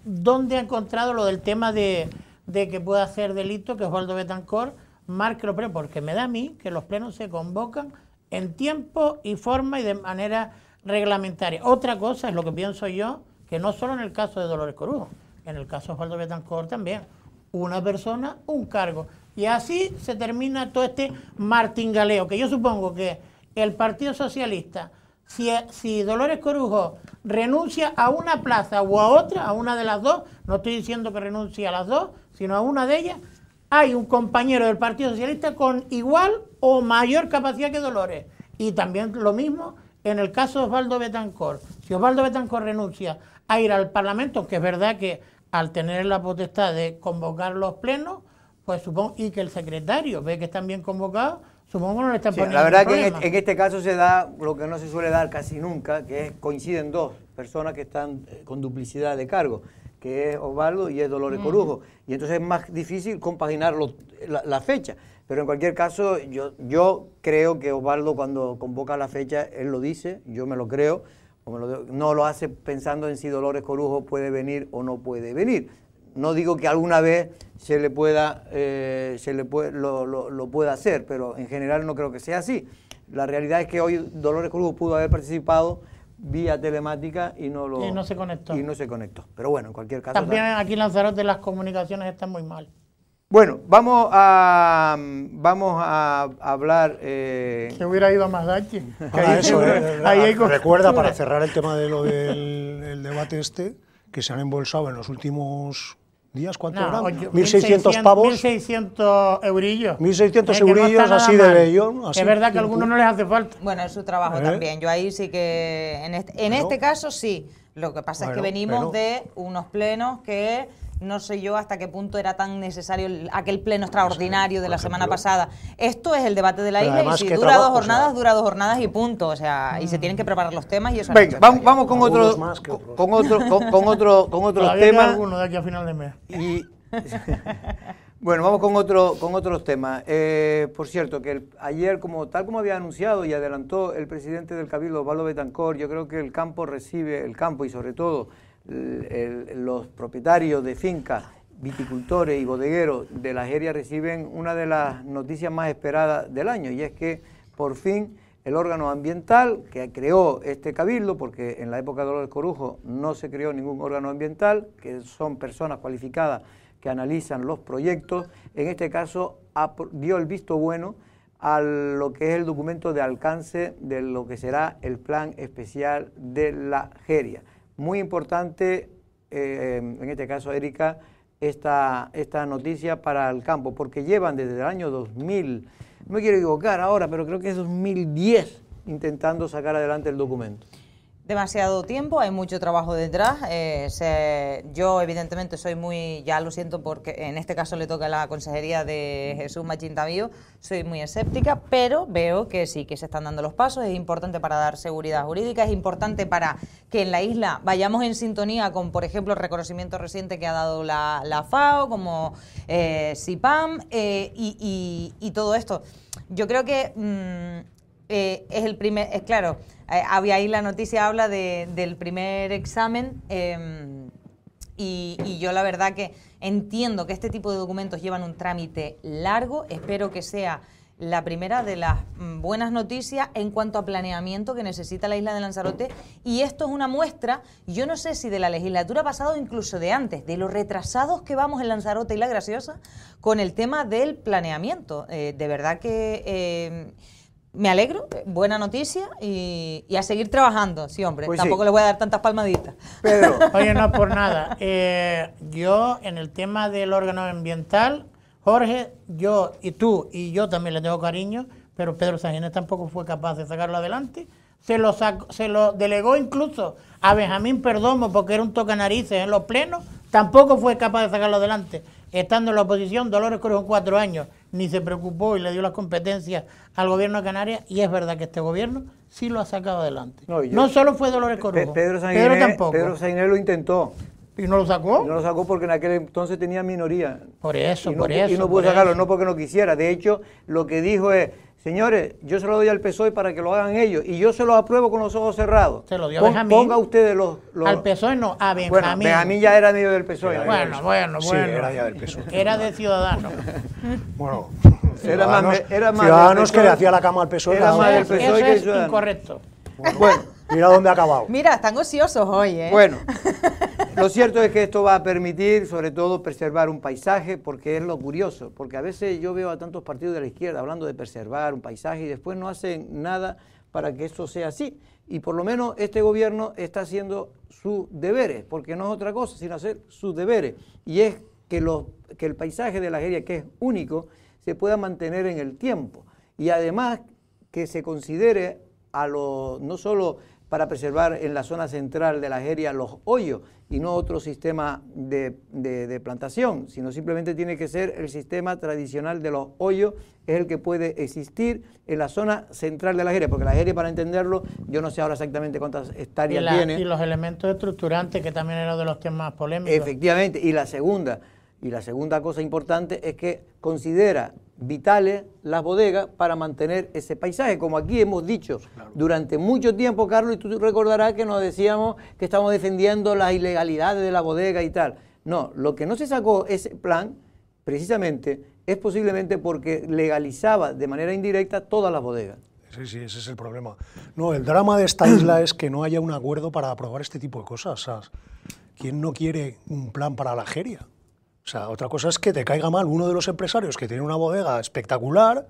Speaker 3: dónde ha encontrado lo del tema de que pueda ser delito, que Osvaldo Betancourt marque los plenos, porque me da a mí que los plenos se convocan en tiempo y forma y de manera reglamentaria. Otra cosa es lo que pienso yo, que no solo en el caso de Dolores Corujo, en el caso de Osvaldo Betancourt también, una persona, un cargo. Y así se termina todo este martingaleo, que yo supongo que el Partido Socialista, si Dolores Corujo renuncia a una plaza o a otra, a una de las dos, no estoy diciendo que renuncie a las dos, sino a una de ellas, hay un compañero del Partido Socialista con igual o mayor capacidad que Dolores. Y también lo mismo en el caso de Osvaldo Betancourt. Si Osvaldo Betancourt renuncia a ir al Parlamento, que es verdad que al tener la potestad de convocar los plenos, pues supongo, y que el secretario ve que están bien convocados, supongo que no le están poniendo
Speaker 1: la verdad
Speaker 3: problema.
Speaker 1: que en este caso se da lo que no se suele dar casi nunca, que es, coinciden 2 personas que están con duplicidad de cargo, que es Osvaldo y es Dolores Corujo, y entonces es más difícil compaginar la fecha. Pero en cualquier caso, yo creo que Osvaldo cuando convoca la fecha, él lo dice, yo me lo creo, no lo hace pensando en si Dolores Corujo puede venir o no puede venir. No digo que alguna vez lo pueda hacer, pero en general no creo que sea así. La realidad es que hoy Dolores Corujo pudo haber participado vía telemática y no se conectó. Pero bueno, en cualquier caso...
Speaker 3: También aquí en Lanzarote las comunicaciones están muy mal.
Speaker 1: Bueno, vamos a hablar...
Speaker 3: Que hubiera ido a Mazdachi.
Speaker 4: Recuerda, para cerrar el tema de lo del debate que se han embolsado en los últimos días, ¿cuánto eran? 1.600 pavos.
Speaker 3: 1.600 eurillos.
Speaker 4: 1.600 eurillos así de bellón.
Speaker 3: Es verdad que a algunos no les hace falta.
Speaker 2: Bueno, es su trabajo también. Yo ahí sí que... En este caso sí. Lo que pasa es que venimos de unos plenos que... No sé yo hasta qué punto era tan necesario aquel pleno extraordinario de la semana pasada. Esto es el debate de la isla y si dura 2 jornadas, dura 2 jornadas y punto. O sea, y se tienen que preparar los temas y eso.
Speaker 1: Venga, vamos con otro tema.
Speaker 3: Alguno de aquí a final de mes.
Speaker 1: Bueno, vamos con otros temas. Por cierto, que ayer, tal como había anunciado y adelantó el presidente del Cabildo, Osvaldo Betancourt, yo creo que el campo y sobre todo los propietarios de fincas, viticultores y bodegueros de la Jeria reciben una de las noticias más esperadas del año, y es que por fin el órgano ambiental que creó este cabildo, porque en la época de Dolores Corujo no se creó ningún órgano ambiental, que son personas cualificadas que analizan los proyectos, en este caso dio el visto bueno a lo que es el documento de alcance de lo que será el plan especial de la Jeria. Muy importante, en este caso, Erika, esta noticia para el campo, porque llevan desde el año 2000, no me quiero equivocar ahora, pero creo que es 2010, intentando sacar adelante el documento.
Speaker 2: Demasiado tiempo, hay mucho trabajo detrás. Yo evidentemente soy ya lo siento porque en este caso le toca a la consejería de Jesús Machín Tavío, soy muy escéptica, pero veo que sí, que se están dando los pasos. Es importante para dar seguridad jurídica, es importante para que en la isla vayamos en sintonía con, por ejemplo, el reconocimiento reciente que ha dado la FAO, como CIPAM y todo esto. Yo creo que es el primer, es claro, había ahí la noticia, habla del primer examen y yo la verdad que entiendo que este tipo de documentos llevan un trámite largo. Espero que sea la primera de las buenas noticias en cuanto a planeamiento que necesita la isla de Lanzarote, y esto es una muestra, yo no sé si de la legislatura pasada o incluso de antes, de los retrasados que vamos en Lanzarote y La Graciosa con el tema del planeamiento. De verdad que me alegro, buena noticia y a seguir trabajando. Sí, hombre, pues tampoco le voy a dar tantas palmaditas.
Speaker 3: Pedro. Oye, no por nada. Yo, en el tema del órgano ambiental, Jorge, yo y tú y yo también le tengo cariño, pero Pedro Sánchez tampoco fue capaz de sacarlo adelante. Se lo delegó incluso a Benjamín Perdomo porque era un tocanarices en los plenos, tampoco fue capaz de sacarlo adelante. Estando en la oposición, Dolores Corujo 4 años, ni se preocupó y le dio las competencias al gobierno de Canarias, y es verdad que este gobierno sí lo ha sacado adelante. No solo fue Dolores Corujo, Pedro tampoco.
Speaker 1: Pedro Sánchez lo intentó.
Speaker 3: ¿Y no lo sacó?
Speaker 1: No lo sacó porque en aquel entonces tenía minoría.
Speaker 3: Por eso.
Speaker 1: Y no pudo sacarlo, no porque no quisiera. De hecho, lo que dijo es: señores, yo se lo doy al PSOE para que lo hagan ellos, y yo se lo apruebo con los ojos cerrados.
Speaker 3: Se lo dio a Benjamín.
Speaker 1: Ponga ustedes los...
Speaker 3: Al PSOE no, a Benjamín.
Speaker 1: Bueno, Benjamín ya era medio del PSOE.
Speaker 3: Bueno.
Speaker 4: Sí, era ya del PSOE.
Speaker 3: Era de Ciudadanos.
Speaker 4: Bueno,
Speaker 1: era más
Speaker 4: Ciudadanos que le hacía la cama al PSOE.
Speaker 1: Era más del PSOE que
Speaker 3: eso es incorrecto.
Speaker 1: Bueno,
Speaker 4: mira dónde ha acabado.
Speaker 2: Mira, están ociosos hoy, ¿eh?
Speaker 1: Bueno, lo cierto es que esto va a permitir, sobre todo, preservar un paisaje, porque es lo curioso, porque a veces yo veo a tantos partidos de la izquierda hablando de preservar un paisaje y después no hacen nada para que eso sea así. Y por lo menos este gobierno está haciendo sus deberes, porque no es otra cosa sino hacer sus deberes, y es que el paisaje de la Jeria, que es único, se pueda mantener en el tiempo, y además que se considere no solo para preservar en la zona central de la Jeria los hoyos y no otro sistema de plantación, sino simplemente tiene que ser el sistema tradicional de los hoyos, es el que puede existir en la zona central de la Jeria, porque la Jeria, para entenderlo, yo no sé ahora exactamente cuántas hectáreas tiene.
Speaker 3: Y los elementos estructurantes, que también era de los temas polémicos.
Speaker 1: Efectivamente, y la segunda cosa importante es que considera vitales las bodegas para mantener ese paisaje, como aquí hemos dicho durante mucho tiempo, Carlos, y tú recordarás que nos decíamos que estamos defendiendo las ilegalidades de la bodega y tal. No, lo que no se sacó ese plan, precisamente, es posiblemente porque legalizaba de manera indirecta todas las bodegas.
Speaker 4: Sí, ese es el problema. No, el drama de esta isla es que no haya un acuerdo para aprobar este tipo de cosas. O sea, ¿quién no quiere un plan para la Jeria? O sea, otra cosa es que te caiga mal uno de los empresarios que tiene una bodega espectacular,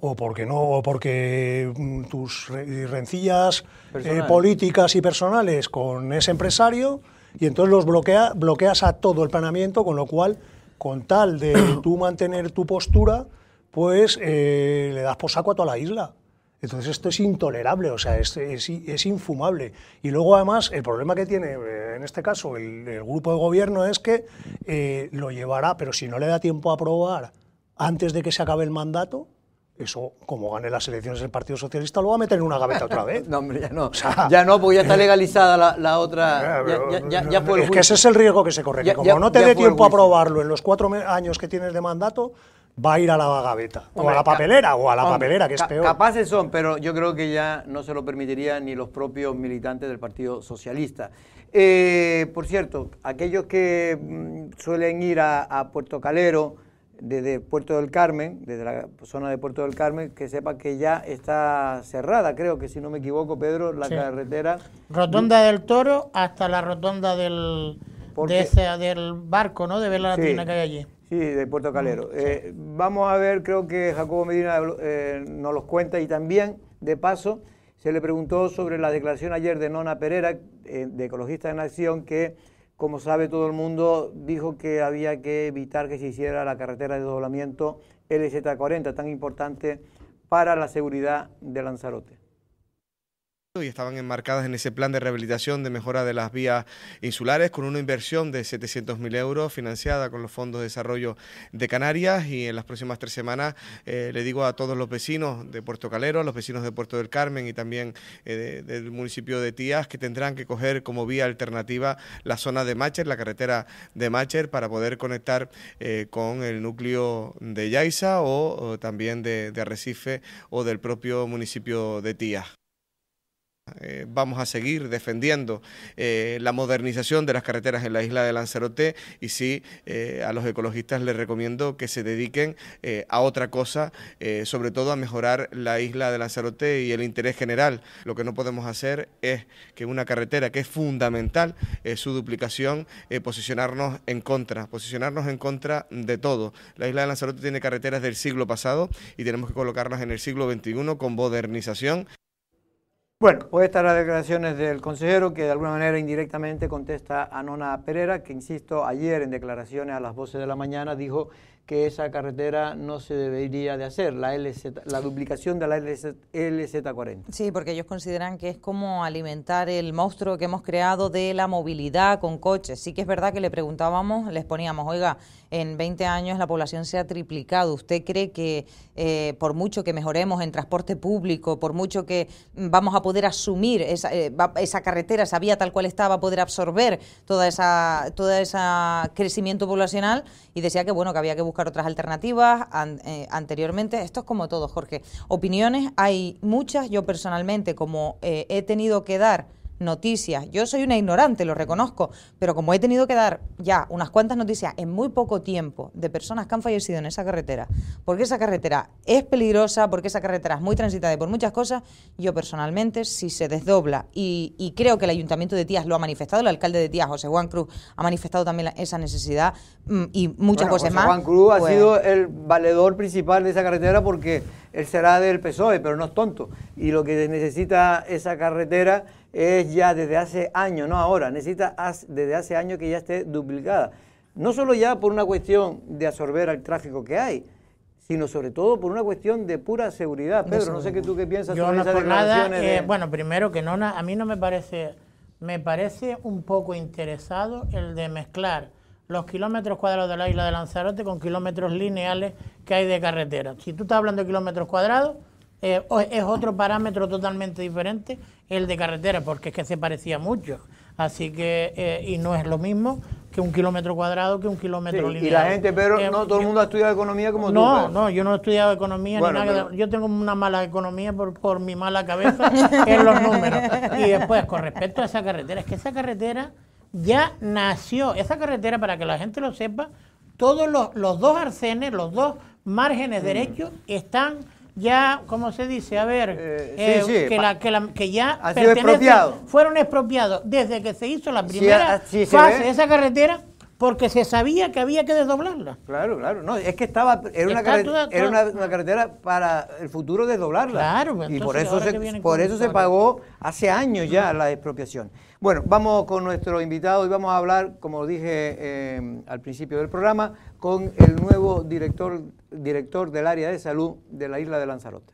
Speaker 4: o porque tus rencillas políticas y personales con ese empresario, y entonces los bloqueas a todo el planeamiento, con lo cual, con tal de tú mantener tu postura, pues le das por saco a toda la isla. Entonces esto es intolerable, o sea, es infumable. Y luego, además, el problema que tiene, en este caso, el grupo de gobierno es que lo llevará, pero si no le da tiempo a aprobar antes de que se acabe el mandato, Eso, como gane las elecciones el Partido Socialista, lo va a meter en una gaveta otra vez.
Speaker 1: No, hombre, ya no.
Speaker 4: O sea,
Speaker 1: ya no, porque ya está legalizada la otra. Ya fue
Speaker 4: es que ese es el riesgo que se corre. Que como no te dé tiempo a aprobarlo en los 4 años que tienes de mandato, va a ir a la gaveta. Hombre, o a la papelera, que es peor.
Speaker 1: Capaces son, pero yo creo que ya no se lo permitirían ni los propios militantes del Partido Socialista. Por cierto, aquellos que suelen ir a Puerto Calero, desde Puerto del Carmen, desde la zona de Puerto del Carmen, que sepa que ya está cerrada, creo que si no me equivoco, Pedro, la carretera.
Speaker 3: Rotonda del Toro hasta la rotonda del barco, ¿no? De Vela Latina que hay allí.
Speaker 1: Sí, de Puerto Calero. Vamos a ver, creo que Jacobo Medina nos los cuenta, y también, de paso, se le preguntó sobre la declaración ayer de Nona Perera, de Ecologistas en Acción, que, como sabe todo el mundo, dijo que había que evitar que se hiciera la carretera de desdoblamiento LZ40, tan importante para la seguridad de Lanzarote.
Speaker 12: Y estaban enmarcadas en ese plan de rehabilitación de mejora de las vías insulares con una inversión de 700.000 euros financiada con los fondos de desarrollo de Canarias, y en las próximas 3 semanas le digo a todos los vecinos de Puerto Calero, a los vecinos de Puerto del Carmen y también del municipio de Tías, que tendrán que coger como vía alternativa la zona de Mácher, la carretera de Mácher, para poder conectar con el núcleo de Yaiza o también de Arrecife o del propio municipio de Tías. Vamos a seguir defendiendo la modernización de las carreteras en la isla de Lanzarote, y sí, a los ecologistas les recomiendo que se dediquen a otra cosa, sobre todo a mejorar la isla de Lanzarote y el interés general. Lo que no podemos hacer es que una carretera que es fundamental, su duplicación, posicionarnos en contra de todo. La isla de Lanzarote tiene carreteras del siglo pasado y tenemos que colocarlas en el siglo XXI con modernización.
Speaker 1: Bueno, pues estas las declaraciones del consejero, que de alguna manera indirectamente contesta a Nona Perera, que, insisto, ayer en declaraciones a las 12 de la mañana dijo que esa carretera no se debería de hacer, la duplicación de la LZ40.
Speaker 2: Sí, porque ellos consideran que es como alimentar el monstruo que hemos creado de la movilidad con coches. Sí que es verdad que le preguntábamos, les poníamos, oiga, en 20 años la población se ha triplicado. ¿Usted cree que por mucho que mejoremos en transporte público, por mucho que vamos a poder asumir esa carretera, esa vía tal cual está, va a poder absorber toda esa crecimiento poblacional? Y decía que bueno, que había que buscar otras alternativas anteriormente. Esto es como todo, Jorge. Opiniones hay muchas. Yo personalmente, como he tenido que dar noticias, yo soy una ignorante, lo reconozco, pero como he tenido que dar ya unas cuantas noticias en muy poco tiempo de personas que han fallecido en esa carretera, porque esa carretera es peligrosa, porque esa carretera es muy transitada y por muchas cosas, yo personalmente, si se desdobla, y creo que el Ayuntamiento de Tías lo ha manifestado, el alcalde de Tías, José Juan Cruz, ha manifestado también esa necesidad, y muchas cosas más.
Speaker 1: Juan Cruz ha sido el valedor principal de esa carretera, porque él será del PSOE, pero no es tonto, y lo que necesita esa carretera es ya desde hace años, no ahora, necesita desde hace años que ya esté duplicada. No solo ya por una cuestión de absorber al tráfico que hay, sino sobre todo por una cuestión de pura seguridad. Pedro, no sé qué tú qué piensas sobre esas declaraciones.
Speaker 3: Bueno, primero que Nona, a mí no me parece un poco interesado el de mezclar los kilómetros cuadrados de la isla de Lanzarote con kilómetros lineales que hay de carretera. Si tú estás hablando de kilómetros cuadrados, es otro parámetro totalmente diferente el de carretera, porque es que se parecía mucho. Así que, y no es lo mismo que un kilómetro cuadrado que un kilómetro lineal.
Speaker 1: Y la gente, pero no todo el mundo ha estudiado economía como tú.
Speaker 3: No, yo no he estudiado economía ni nada. Yo tengo una mala economía por mi mala cabeza en los números. Y después, con respecto a esa carretera, es que esa carretera ya nació. Esa carretera, para que la gente lo sepa, todos los dos arcenes, los dos márgenes derechos están ya, ¿cómo se dice? A ver, que ya fueron expropiados desde que se hizo la primera fase de esa carretera, porque se sabía que había que desdoblarla.
Speaker 1: Claro, no, es que era una carretera para el futuro desdoblarla.
Speaker 3: Claro,
Speaker 1: y por eso se pagó hace años ya la expropiación. Bueno, vamos con nuestro invitado y vamos a hablar, como dije al principio del programa, con el nuevo director del área de salud de la isla de Lanzarote.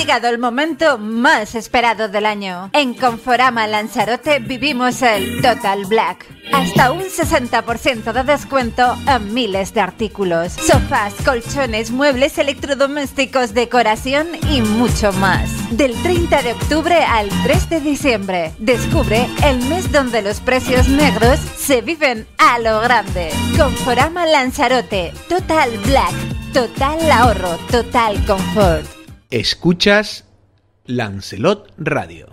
Speaker 13: llegado el momento más esperado del año. En Conforama Lanzarote vivimos el Total Black. Hasta un 60% de descuento en miles de artículos. Sofás, colchones, muebles, electrodomésticos, decoración y mucho más. Del 30 de octubre al 3 de diciembre. Descubre el mes donde los precios negros se viven a lo grande. Conforama Lanzarote. Total Black. Total ahorro. Total confort.
Speaker 8: Escuchas Lancelot Radio.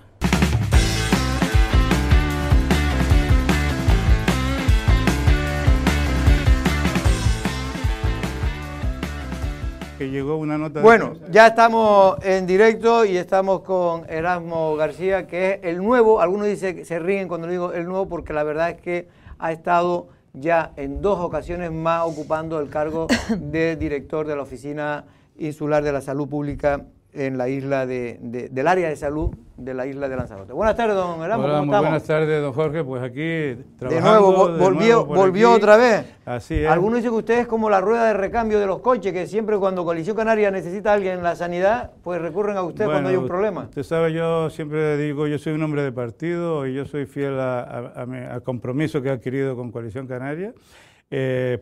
Speaker 14: Que llegó una nota.
Speaker 1: Bueno, ya estamos en directo y estamos con Erasmo García, que es el nuevo. Algunos dicen que se ríen cuando digo el nuevo, porque la verdad es que ha estado ya en 2 ocasiones más ocupando el cargo de director de la Oficina Insular de la Salud Pública en la isla del área de salud de la isla de Lanzarote. Buenas tardes, don Erasmo.
Speaker 14: Hola,
Speaker 1: ¿cómo
Speaker 14: muy
Speaker 1: estamos?
Speaker 14: buenas tardes, don Jorge. Pues aquí trabajando.
Speaker 1: Volvió otra vez.
Speaker 14: Así es.
Speaker 1: Algunos dicen que usted es como la rueda de recambio de los coches, que siempre cuando Coalición Canaria necesita a alguien en la sanidad, pues recurren a usted cuando hay un problema.
Speaker 14: Usted sabe, yo siempre digo, yo soy un hombre de partido y yo soy fiel al compromiso que he adquirido con Coalición Canaria.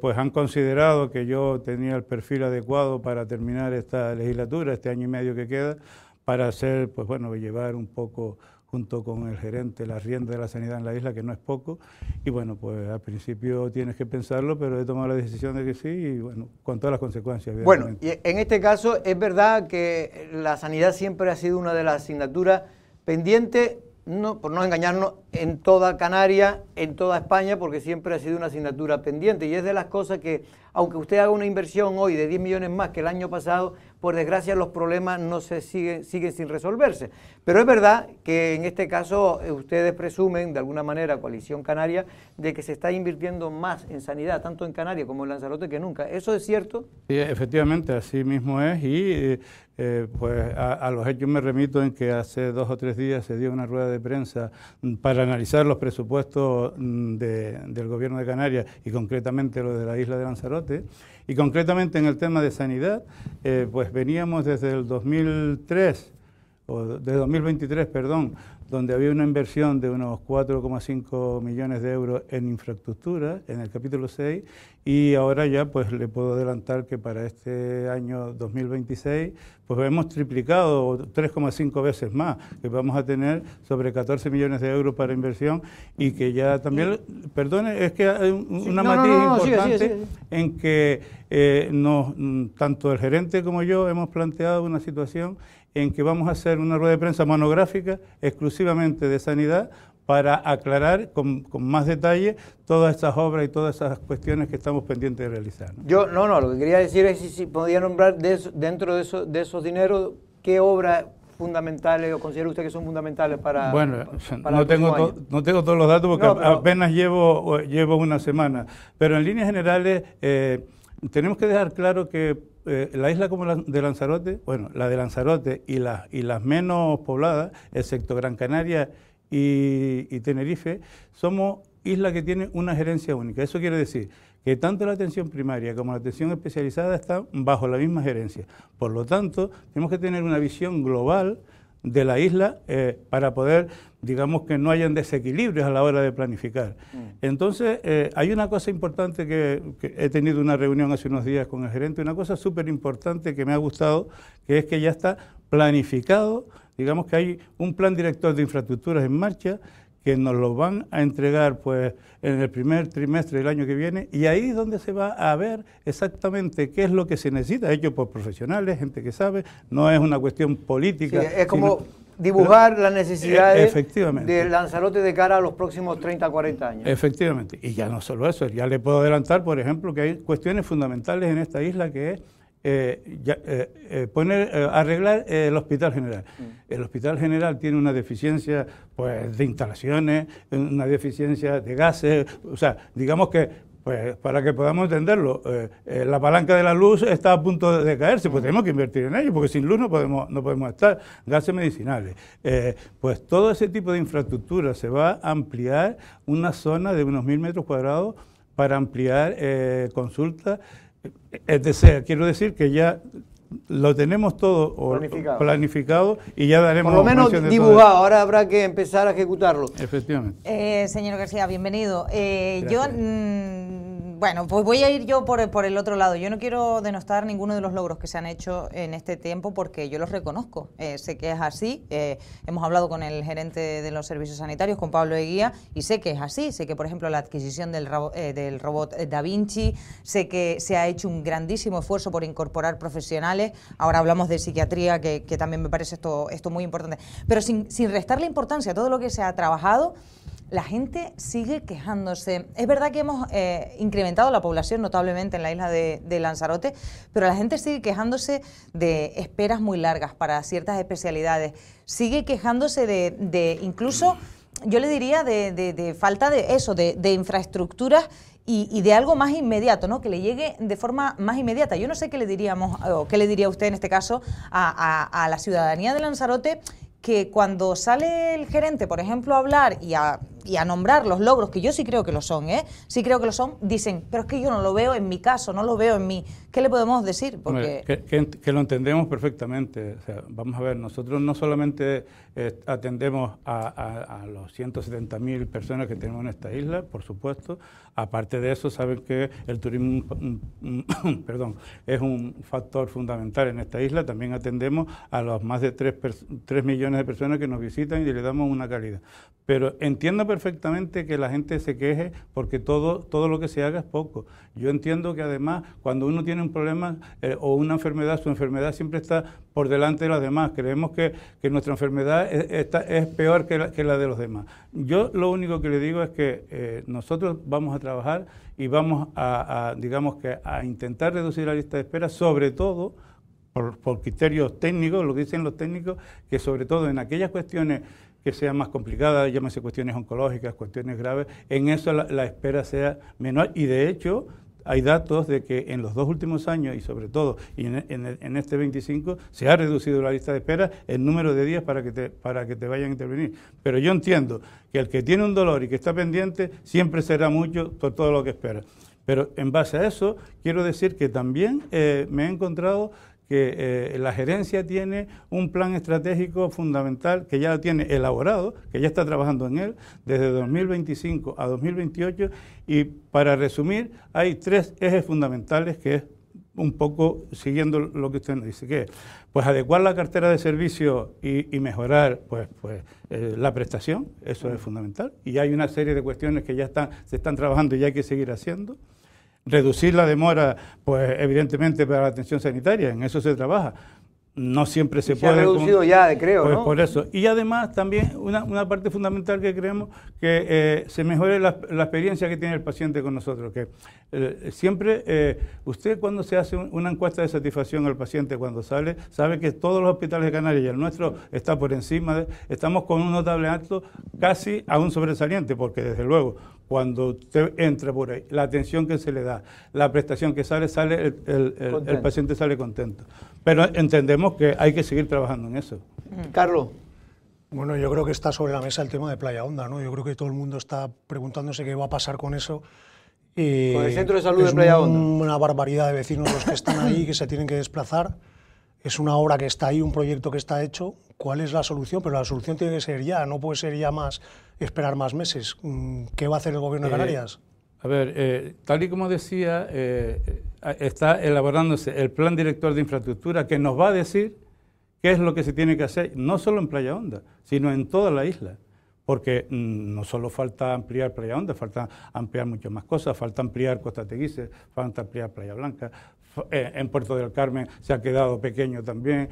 Speaker 14: Pues han considerado que yo tenía el perfil adecuado para terminar esta legislatura, este año y medio que queda, para hacer, pues bueno, llevar un poco junto con el gerente la rienda de la sanidad en la isla, que no es poco, y bueno, pues al principio tienes que pensarlo, pero he tomado la decisión de que sí, y bueno, con todas las consecuencias.
Speaker 1: Bueno, y en este caso es verdad que la sanidad siempre ha sido una de las asignaturas pendientes, no, por no engañarnos, en toda Canarias, en toda España, porque siempre ha sido una asignatura pendiente, y es de las cosas que, aunque usted haga una inversión hoy de 10 millones más que el año pasado, por desgracia los problemas no se siguen sin resolverse. Pero es verdad que en este caso ustedes presumen, de alguna manera, Coalición Canaria, de que se está invirtiendo más en sanidad, tanto en Canarias como en Lanzarote, que nunca. ¿Eso es cierto?
Speaker 14: Sí, efectivamente, así mismo es, y pues a los hechos me remito en que hace 2 o 3 días se dio una rueda de prensa para analizar los presupuestos del Gobierno de Canarias y concretamente lo de la isla de Lanzarote, y concretamente en el tema de sanidad, pues veníamos desde el 2003, o de 2023, perdón, donde había una inversión de unos 4,5 millones de euros en infraestructura, en el capítulo 6, y ahora ya pues le puedo adelantar que para este año 2026 pues hemos triplicado 3,5 veces más, que vamos a tener sobre 14 millones de euros para inversión, y que ya también, perdone, es que hay una matiz importante en que tanto el gerente como yo hemos planteado una situación en que vamos a hacer una rueda de prensa monográfica exclusivamente de sanidad para aclarar con más detalle todas estas obras y todas esas cuestiones que estamos pendientes de realizar, ¿no?
Speaker 1: Lo que quería decir es si podía nombrar dentro de esos dineros, ¿qué obras fundamentales o considera usted que son fundamentales para...
Speaker 14: Bueno, no tengo todos los datos porque apenas llevo una semana, pero en líneas generales tenemos que dejar claro que la isla como la de Lanzarote, bueno, la de Lanzarote y las menos pobladas, excepto Gran Canaria y Tenerife, somos islas que tienen una gerencia única. Eso quiere decir que tanto la atención primaria como la atención especializada están bajo la misma gerencia. Por lo tanto, tenemos que tener una visión global de la isla para poder, digamos, que no hayan desequilibrios a la hora de planificar. Entonces, hay una cosa importante que he tenido una reunión hace unos días con el gerente, una cosa súper importante que me ha gustado, que es que ya está planificado, digamos que hay un plan director de infraestructuras en marcha, que nos lo van a entregar pues en el primer trimestre del año que viene, y ahí es donde se va a ver exactamente qué es lo que se necesita, hecho por profesionales, gente que sabe, no es una cuestión política.
Speaker 1: Sí, es como dibujar las necesidades de Lanzarote de cara a los próximos 30, 40 años.
Speaker 14: Efectivamente, y ya no solo eso, ya le puedo adelantar, por ejemplo, que hay cuestiones fundamentales en esta isla que es arreglar el Hospital General. El Hospital General tiene una deficiencia pues de instalaciones, una deficiencia de gases, o sea, digamos que pues para que podamos entenderlo, la palanca de la luz está a punto de caerse, pues tenemos que invertir en ello, porque sin luz no podemos estar, gases medicinales. Pues todo ese tipo de infraestructura se va a ampliar una zona de unos 1000 metros cuadrados para ampliar consultas. Es decir, quiero decir que ya lo tenemos todo planificado y ya daremos...
Speaker 1: Por lo menos dibujado, ahora habrá que empezar a ejecutarlo.
Speaker 14: Efectivamente.
Speaker 2: Señor García, bienvenido. Yo, bueno, pues voy a ir yo por el otro lado. Yo no quiero denostar ninguno de los logros que se han hecho en este tiempo porque yo los reconozco. Sé que es así. Hemos hablado con el gerente de los servicios sanitarios, con Pablo Eguía, y sé que es así. Sé que, por ejemplo, la adquisición del robot Da Vinci, sé que se ha hecho un grandísimo esfuerzo por incorporar profesionales. Ahora hablamos de psiquiatría, que también me parece esto muy importante. Pero sin restarle importancia a todo lo que se ha trabajado, la gente sigue quejándose. Es verdad que hemos incrementado la población notablemente en la isla de Lanzarote, pero la gente sigue quejándose de esperas muy largas para ciertas especialidades. Sigue quejándose de incluso, yo le diría, de falta de infraestructuras y de algo más inmediato, ¿no? Que le llegue de forma más inmediata. Yo no sé qué le diríamos, o qué le diría usted en este caso a la ciudadanía de Lanzarote, que cuando sale el gerente, por ejemplo, a hablar y a nombrar los logros, que yo sí creo que lo son, sí creo que lo son, dicen, pero es que yo no lo veo en mi caso, no lo veo en mí. ¿Qué le podemos decir? Porque...
Speaker 14: Que lo entendemos perfectamente. O sea, vamos a ver, nosotros no solamente atendemos a los 170.000 personas que tenemos en esta isla, por supuesto. Aparte de eso, saben que el turismo perdón, es un factor fundamental en esta isla. También atendemos a los más de 3 millones de personas que nos visitan y le damos una calidad. Pero entiendo perfectamente que la gente se queje porque todo lo que se haga es poco. Yo entiendo que además cuando uno tiene un problema o una enfermedad, su enfermedad siempre está por delante de las demás. Creemos que nuestra enfermedad es peor que la de los demás. Yo lo único que le digo es que nosotros vamos a trabajar y vamos digamos que a intentar reducir la lista de espera, sobre todo por criterios técnicos, lo que dicen los técnicos, que sobre todo en aquellas cuestiones que sean más complicadas, llámese cuestiones oncológicas, cuestiones graves, en eso la espera sea menor. Y de hecho hay datos de que en los 2 últimos años y sobre todo en este 25 se ha reducido la lista de espera, el número de días para que te vayan a intervenir. Pero yo entiendo que el que tiene un dolor y que está pendiente siempre será mucho por todo lo que espera. Pero en base a eso quiero decir que también me he encontrado que la gerencia tiene un plan estratégico fundamental que ya lo tiene elaborado, que ya está trabajando en él desde 2025 a 2028 y para resumir hay 3 ejes fundamentales que es un poco siguiendo lo que usted nos dice, que es pues adecuar la cartera de servicios y mejorar la prestación, eso es fundamental, y hay una serie de cuestiones que ya se están trabajando y hay que seguir haciendo. Reducir la demora, pues evidentemente para la atención sanitaria, en eso se trabaja. No siempre se puede...
Speaker 1: Se ha reducido ya, creo,
Speaker 14: pues,
Speaker 1: ¿no?
Speaker 14: Por eso. Y además también una parte fundamental que creemos que se mejore la experiencia que tiene el paciente con nosotros. Que siempre, usted cuando se hace una encuesta de satisfacción al paciente cuando sale, sabe que todos los hospitales de Canarias y el nuestro está por encima, estamos con un notable alto casi a un sobresaliente, porque desde luego cuando usted entra por ahí, la atención que se le da, la prestación que sale el paciente sale contento. Pero entendemos que hay que seguir trabajando en eso.
Speaker 1: Carlos.
Speaker 4: Bueno, yo creo que está sobre la mesa el tema de Playa Honda, ¿no? Yo creo que todo el mundo está preguntándose qué va a pasar con eso. Y
Speaker 1: con el centro de salud de Playa Honda.
Speaker 4: Es una barbaridad de vecinos los que están ahí, que se tienen que desplazar. Es una obra que está ahí, un proyecto que está hecho. ¿Cuál es la solución? Pero la solución tiene que ser ya, no puede ser ya esperar más meses. ¿Qué va a hacer el gobierno de Canarias?
Speaker 14: A ver, tal y como decía, está elaborándose el plan director de infraestructura que nos va a decir qué es lo que se tiene que hacer, no solo en Playa Honda, sino en toda la isla. Porque no solo falta ampliar Playa Honda, falta ampliar muchas más cosas, falta ampliar Costa Teguise, falta ampliar Playa Blanca, en Puerto del Carmen se ha quedado pequeño también,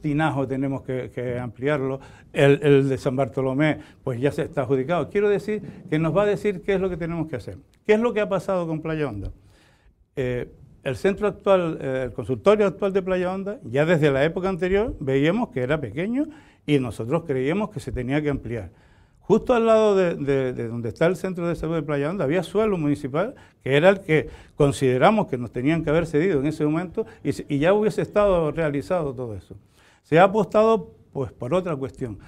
Speaker 14: Tinajo tenemos que ampliarlo, el de San Bartolomé pues ya se está adjudicado. Quiero decir que nos va a decir qué es lo que tenemos que hacer. ¿Qué es lo que ha pasado con Playa Honda? El centro actual, el consultorio actual de Playa Honda, ya desde la época anterior veíamos que era pequeño y nosotros creíamos que se tenía que ampliar. Justo al lado de donde está el centro de salud de Playa Honda había suelo municipal que era el que consideramos que nos tenían que haber cedido en ese momento y ya hubiese estado realizado todo eso. Se ha apostado pues por otra cuestión,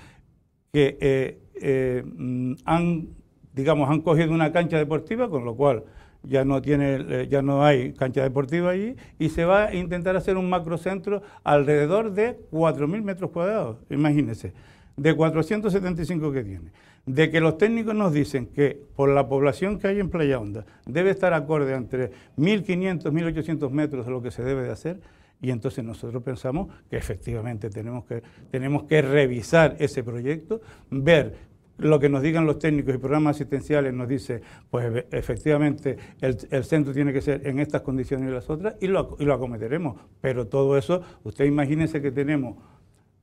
Speaker 14: que han cogido una cancha deportiva, con lo cual ya no hay cancha deportiva allí, y se va a intentar hacer un macrocentro alrededor de 4.000 metros cuadrados, imagínense, de 475 que tiene. De que los técnicos nos dicen que por la población que hay en Playa Honda debe estar acorde entre 1.500, 1.800 metros de lo que se debe de hacer, y entonces nosotros pensamos que efectivamente tenemos que revisar ese proyecto, ver lo que nos digan los técnicos y programas asistenciales, nos dice, pues efectivamente el centro tiene que ser en estas condiciones y las otras, y lo acometeremos. Pero todo eso, usted imagínese que tenemos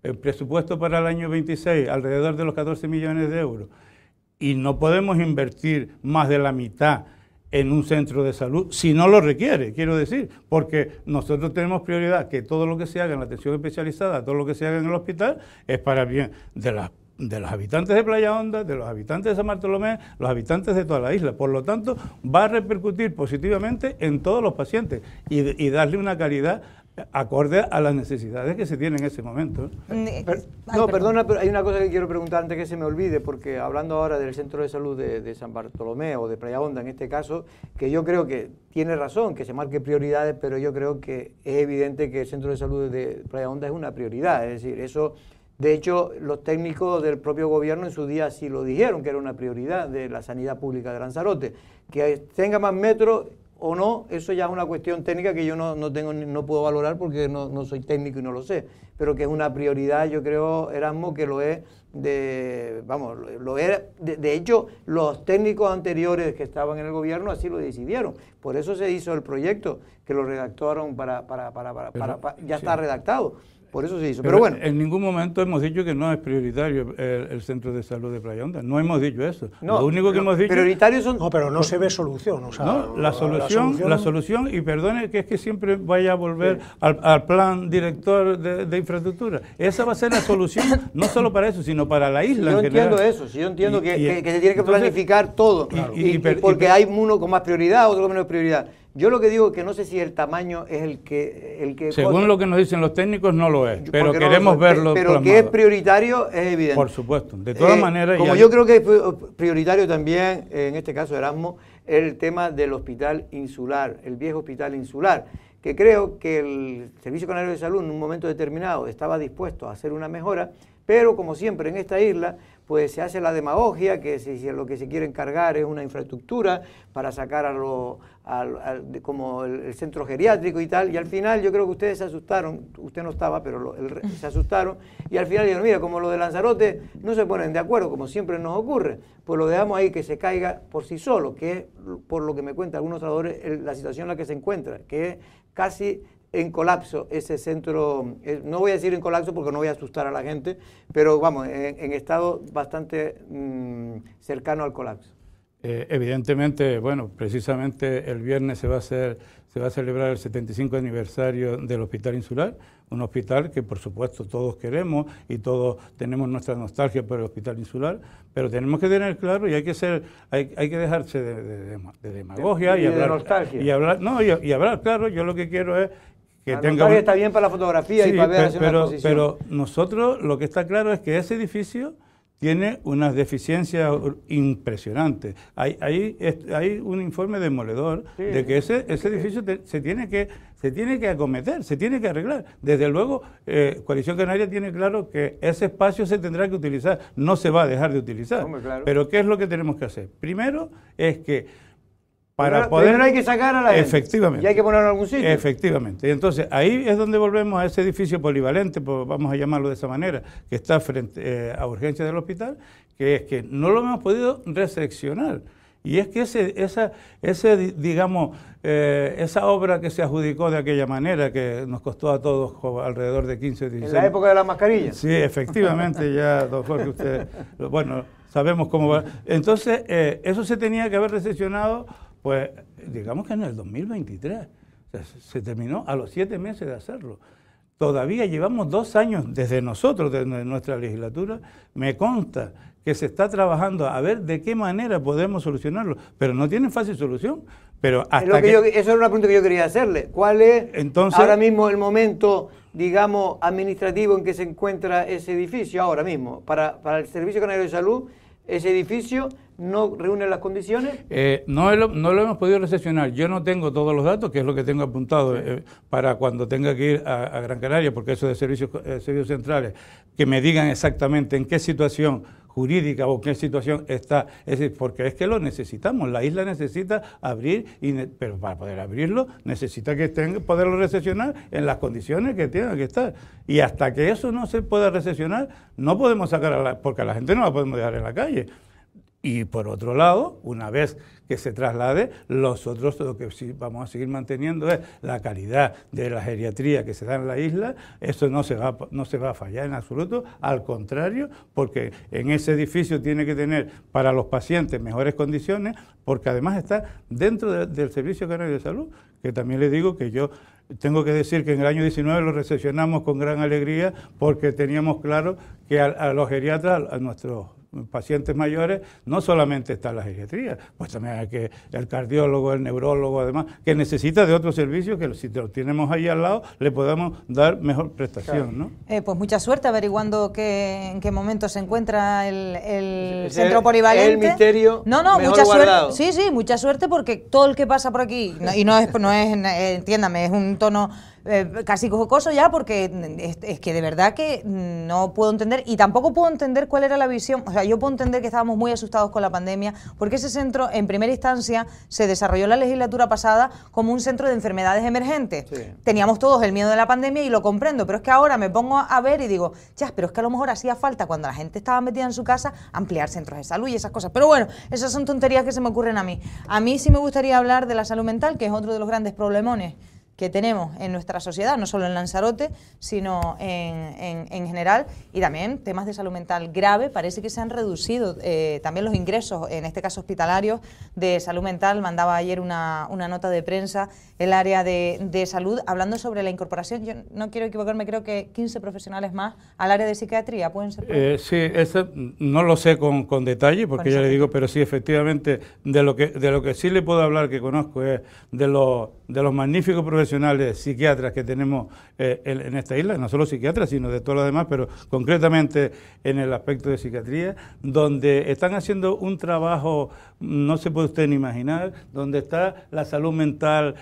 Speaker 14: el presupuesto para el año 26 alrededor de los 14 millones de euros, y no podemos invertir más de la mitad en un centro de salud, si no lo requiere, quiero decir, porque nosotros tenemos prioridad que todo lo que se haga en la atención especializada, todo lo que se haga en el hospital, es para el bien de los habitantes de Playa Honda, de los habitantes de San Bartolomé, los habitantes de toda la isla. Por lo tanto, va a repercutir positivamente en todos los pacientes y darle una calidad acorde a las necesidades que se tienen en ese momento.
Speaker 1: Perdona, pero hay una cosa que quiero preguntar antes que se me olvide, porque hablando ahora del centro de salud de San Bartolomé o de Playa Honda en este caso, que yo creo que tiene razón, que se marque prioridades, pero yo creo que es evidente que el centro de salud de Playa Honda es una prioridad, es decir, eso... De hecho, los técnicos del propio gobierno en su día sí lo dijeron, que era una prioridad de la sanidad pública de Lanzarote. Que tenga más metros o no, eso ya es una cuestión técnica que yo no puedo valorar porque no soy técnico y no lo sé. Pero que es una prioridad, yo creo, Erasmo, que lo es de hecho, los técnicos anteriores que estaban en el gobierno así lo decidieron. Por eso se hizo el proyecto, que lo redactaron ya está redactado. Por eso se hizo. Pero bueno.
Speaker 14: En ningún momento hemos dicho que no es prioritario el centro de salud de Playa Honda. No hemos dicho eso.
Speaker 1: No,
Speaker 14: lo único que hemos dicho...
Speaker 1: Prioritarios son...
Speaker 4: No, pero no se ve solución. O sea,
Speaker 14: no, la solución, y perdone que es que siempre vaya a volver al plan director de infraestructura. Esa va a ser la solución, no solo para eso, sino para la isla en general.
Speaker 1: Yo entiendo que se tiene que planificar todo. Porque hay uno con más prioridad, otro con menos prioridad. Yo lo que digo es que no sé si el tamaño es el que
Speaker 14: según lo que nos dicen los técnicos no lo es, pero queremos verlo
Speaker 1: pero que es prioritario es evidente.
Speaker 14: Por supuesto, de todas maneras.
Speaker 1: Como yo creo que es prioritario también, en este caso Erasmo, el tema del hospital insular, el viejo hospital insular, que creo que el Servicio Canario de Salud en un momento determinado estaba dispuesto a hacer una mejora, pero como siempre en esta isla, pues se hace la demagogia, que si lo que se quiere encargar es una infraestructura para sacar como el centro geriátrico y tal, y al final yo creo que ustedes se asustaron, usted no estaba, pero se asustaron, y al final dijeron, mira, como lo de Lanzarote no se ponen de acuerdo, como siempre nos ocurre, pues lo dejamos ahí que se caiga por sí solo, que es, por lo que me cuentan algunos trabajadores, la situación en la que se encuentra, que es casi en colapso ese centro, no voy a decir en colapso porque no voy a asustar a la gente, pero vamos, en estado bastante cercano al colapso.
Speaker 14: Evidentemente, bueno, precisamente el viernes se va a celebrar el 75 aniversario del Hospital Insular, un hospital que por supuesto todos queremos y todos tenemos nuestra nostalgia por el Hospital Insular, pero tenemos que tener claro y hay que dejarse de demagogia y hablar claro. Yo lo que quiero es que
Speaker 1: está bien para la fotografía y para ver hacer una exposición.
Speaker 14: Pero nosotros lo que está claro es que ese edificio tiene unas deficiencias impresionantes. Hay un informe demoledor de que ese edificio se tiene que acometer, se tiene que arreglar. Desde luego, Coalición Canaria tiene claro que ese espacio se tendrá que utilizar, no se va a dejar de utilizar. Hombre, claro. Pero ¿qué es lo que tenemos que hacer? Primero es que
Speaker 1: primero hay que sacar a la gente.
Speaker 14: Efectivamente.
Speaker 1: Y hay que ponerlo en algún sitio.
Speaker 14: Efectivamente. Y entonces ahí es donde volvemos a ese edificio polivalente, pues vamos a llamarlo de esa manera, que está frente a urgencias del hospital, que es que no lo hemos podido recepcionar. Y es que esa obra que se adjudicó de aquella manera, que nos costó a todos alrededor de 15 o 16...
Speaker 1: ¿En la época de las mascarillas?
Speaker 14: Sí, efectivamente, ya, don Jorge, usted... Bueno, sabemos cómo va. Entonces, eso se tenía que haber recepcionado, pues, digamos que en el 2023. O sea, se terminó a los 7 meses de hacerlo. Todavía llevamos 2 años desde nosotros, desde nuestra legislatura. Me consta que se está trabajando a ver de qué manera podemos solucionarlo, pero no tienen fácil solución. Pero hasta
Speaker 1: eso era una pregunta que yo quería hacerle. ¿Cuál es ahora mismo el momento, digamos, administrativo en que se encuentra ese edificio ahora mismo? Para el Servicio Canario de Salud, ese edificio no reúne las condiciones.
Speaker 14: No lo hemos podido recepcionar. Yo no tengo todos los datos, que es lo que tengo apuntado para cuando tenga que ir a Gran Canaria, porque eso de servicios centrales, que me digan exactamente en qué situación jurídica o qué situación está, es decir, porque es que lo necesitamos, la isla necesita abrir, pero para poder abrirlo necesita que poderlo recepcionar en las condiciones que tenga que estar, y hasta que eso no se pueda recepcionar, no podemos sacar porque a la gente no la podemos dejar en la calle. Y por otro lado, una vez que se traslade, nosotros lo que sí vamos a seguir manteniendo es la calidad de la geriatría que se da en la isla. Eso no se va a fallar en absoluto, al contrario, porque en ese edificio tiene que tener para los pacientes mejores condiciones, porque además está dentro del Servicio Canario de Salud, que también le digo que yo tengo que decir que en el año 19 lo recepcionamos con gran alegría, porque teníamos claro que a los geriatras, a nuestros pacientes mayores, no solamente está la geriatría, pues también hay que el cardiólogo, el neurólogo, además, que necesita de otros servicios que si lo tenemos ahí al lado, le podamos dar mejor prestación, ¿no?
Speaker 2: Pues mucha suerte averiguando en qué momento se encuentra el centro polivalente.
Speaker 1: El misterio
Speaker 2: mucha
Speaker 1: guardado.
Speaker 2: suerte. Sí, mucha suerte, porque todo el que pasa por aquí, y no es entiéndame, es un tono casi jocoso ya, porque es que de verdad que no puedo entender, y tampoco puedo entender cuál era la visión. O sea, yo puedo entender que estábamos muy asustados con la pandemia, porque ese centro en primera instancia se desarrolló la legislatura pasada como un centro de enfermedades emergentes. Sí. Teníamos todos el miedo de la pandemia y lo comprendo, pero es que ahora me pongo a ver y digo, ya, pero es que a lo mejor hacía falta, cuando la gente estaba metida en su casa, ampliar centros de salud y esas cosas. Pero bueno, esas son tonterías que se me ocurren a mí. A mí sí me gustaría hablar de la salud mental, que es otro de los grandes problemones que tenemos en nuestra sociedad, no solo en Lanzarote, sino en general, y también temas de salud mental grave. Parece que se han reducido también los ingresos, en este caso hospitalarios, de salud mental. Mandaba ayer una nota de prensa el área de salud, hablando sobre la incorporación, yo no quiero equivocarme, creo que 15 profesionales más al área de psiquiatría, ¿pueden ser?
Speaker 14: Sí, eso no lo sé con detalle, porque ya le digo, pero sí, efectivamente, de lo que sí le puedo hablar, que conozco, es de los magníficos profesionales psiquiatras que tenemos en esta isla, no solo psiquiatras, sino de todos los demás, pero concretamente en el aspecto de psiquiatría, donde están haciendo un trabajo, no se puede usted ni imaginar, donde está la salud mental,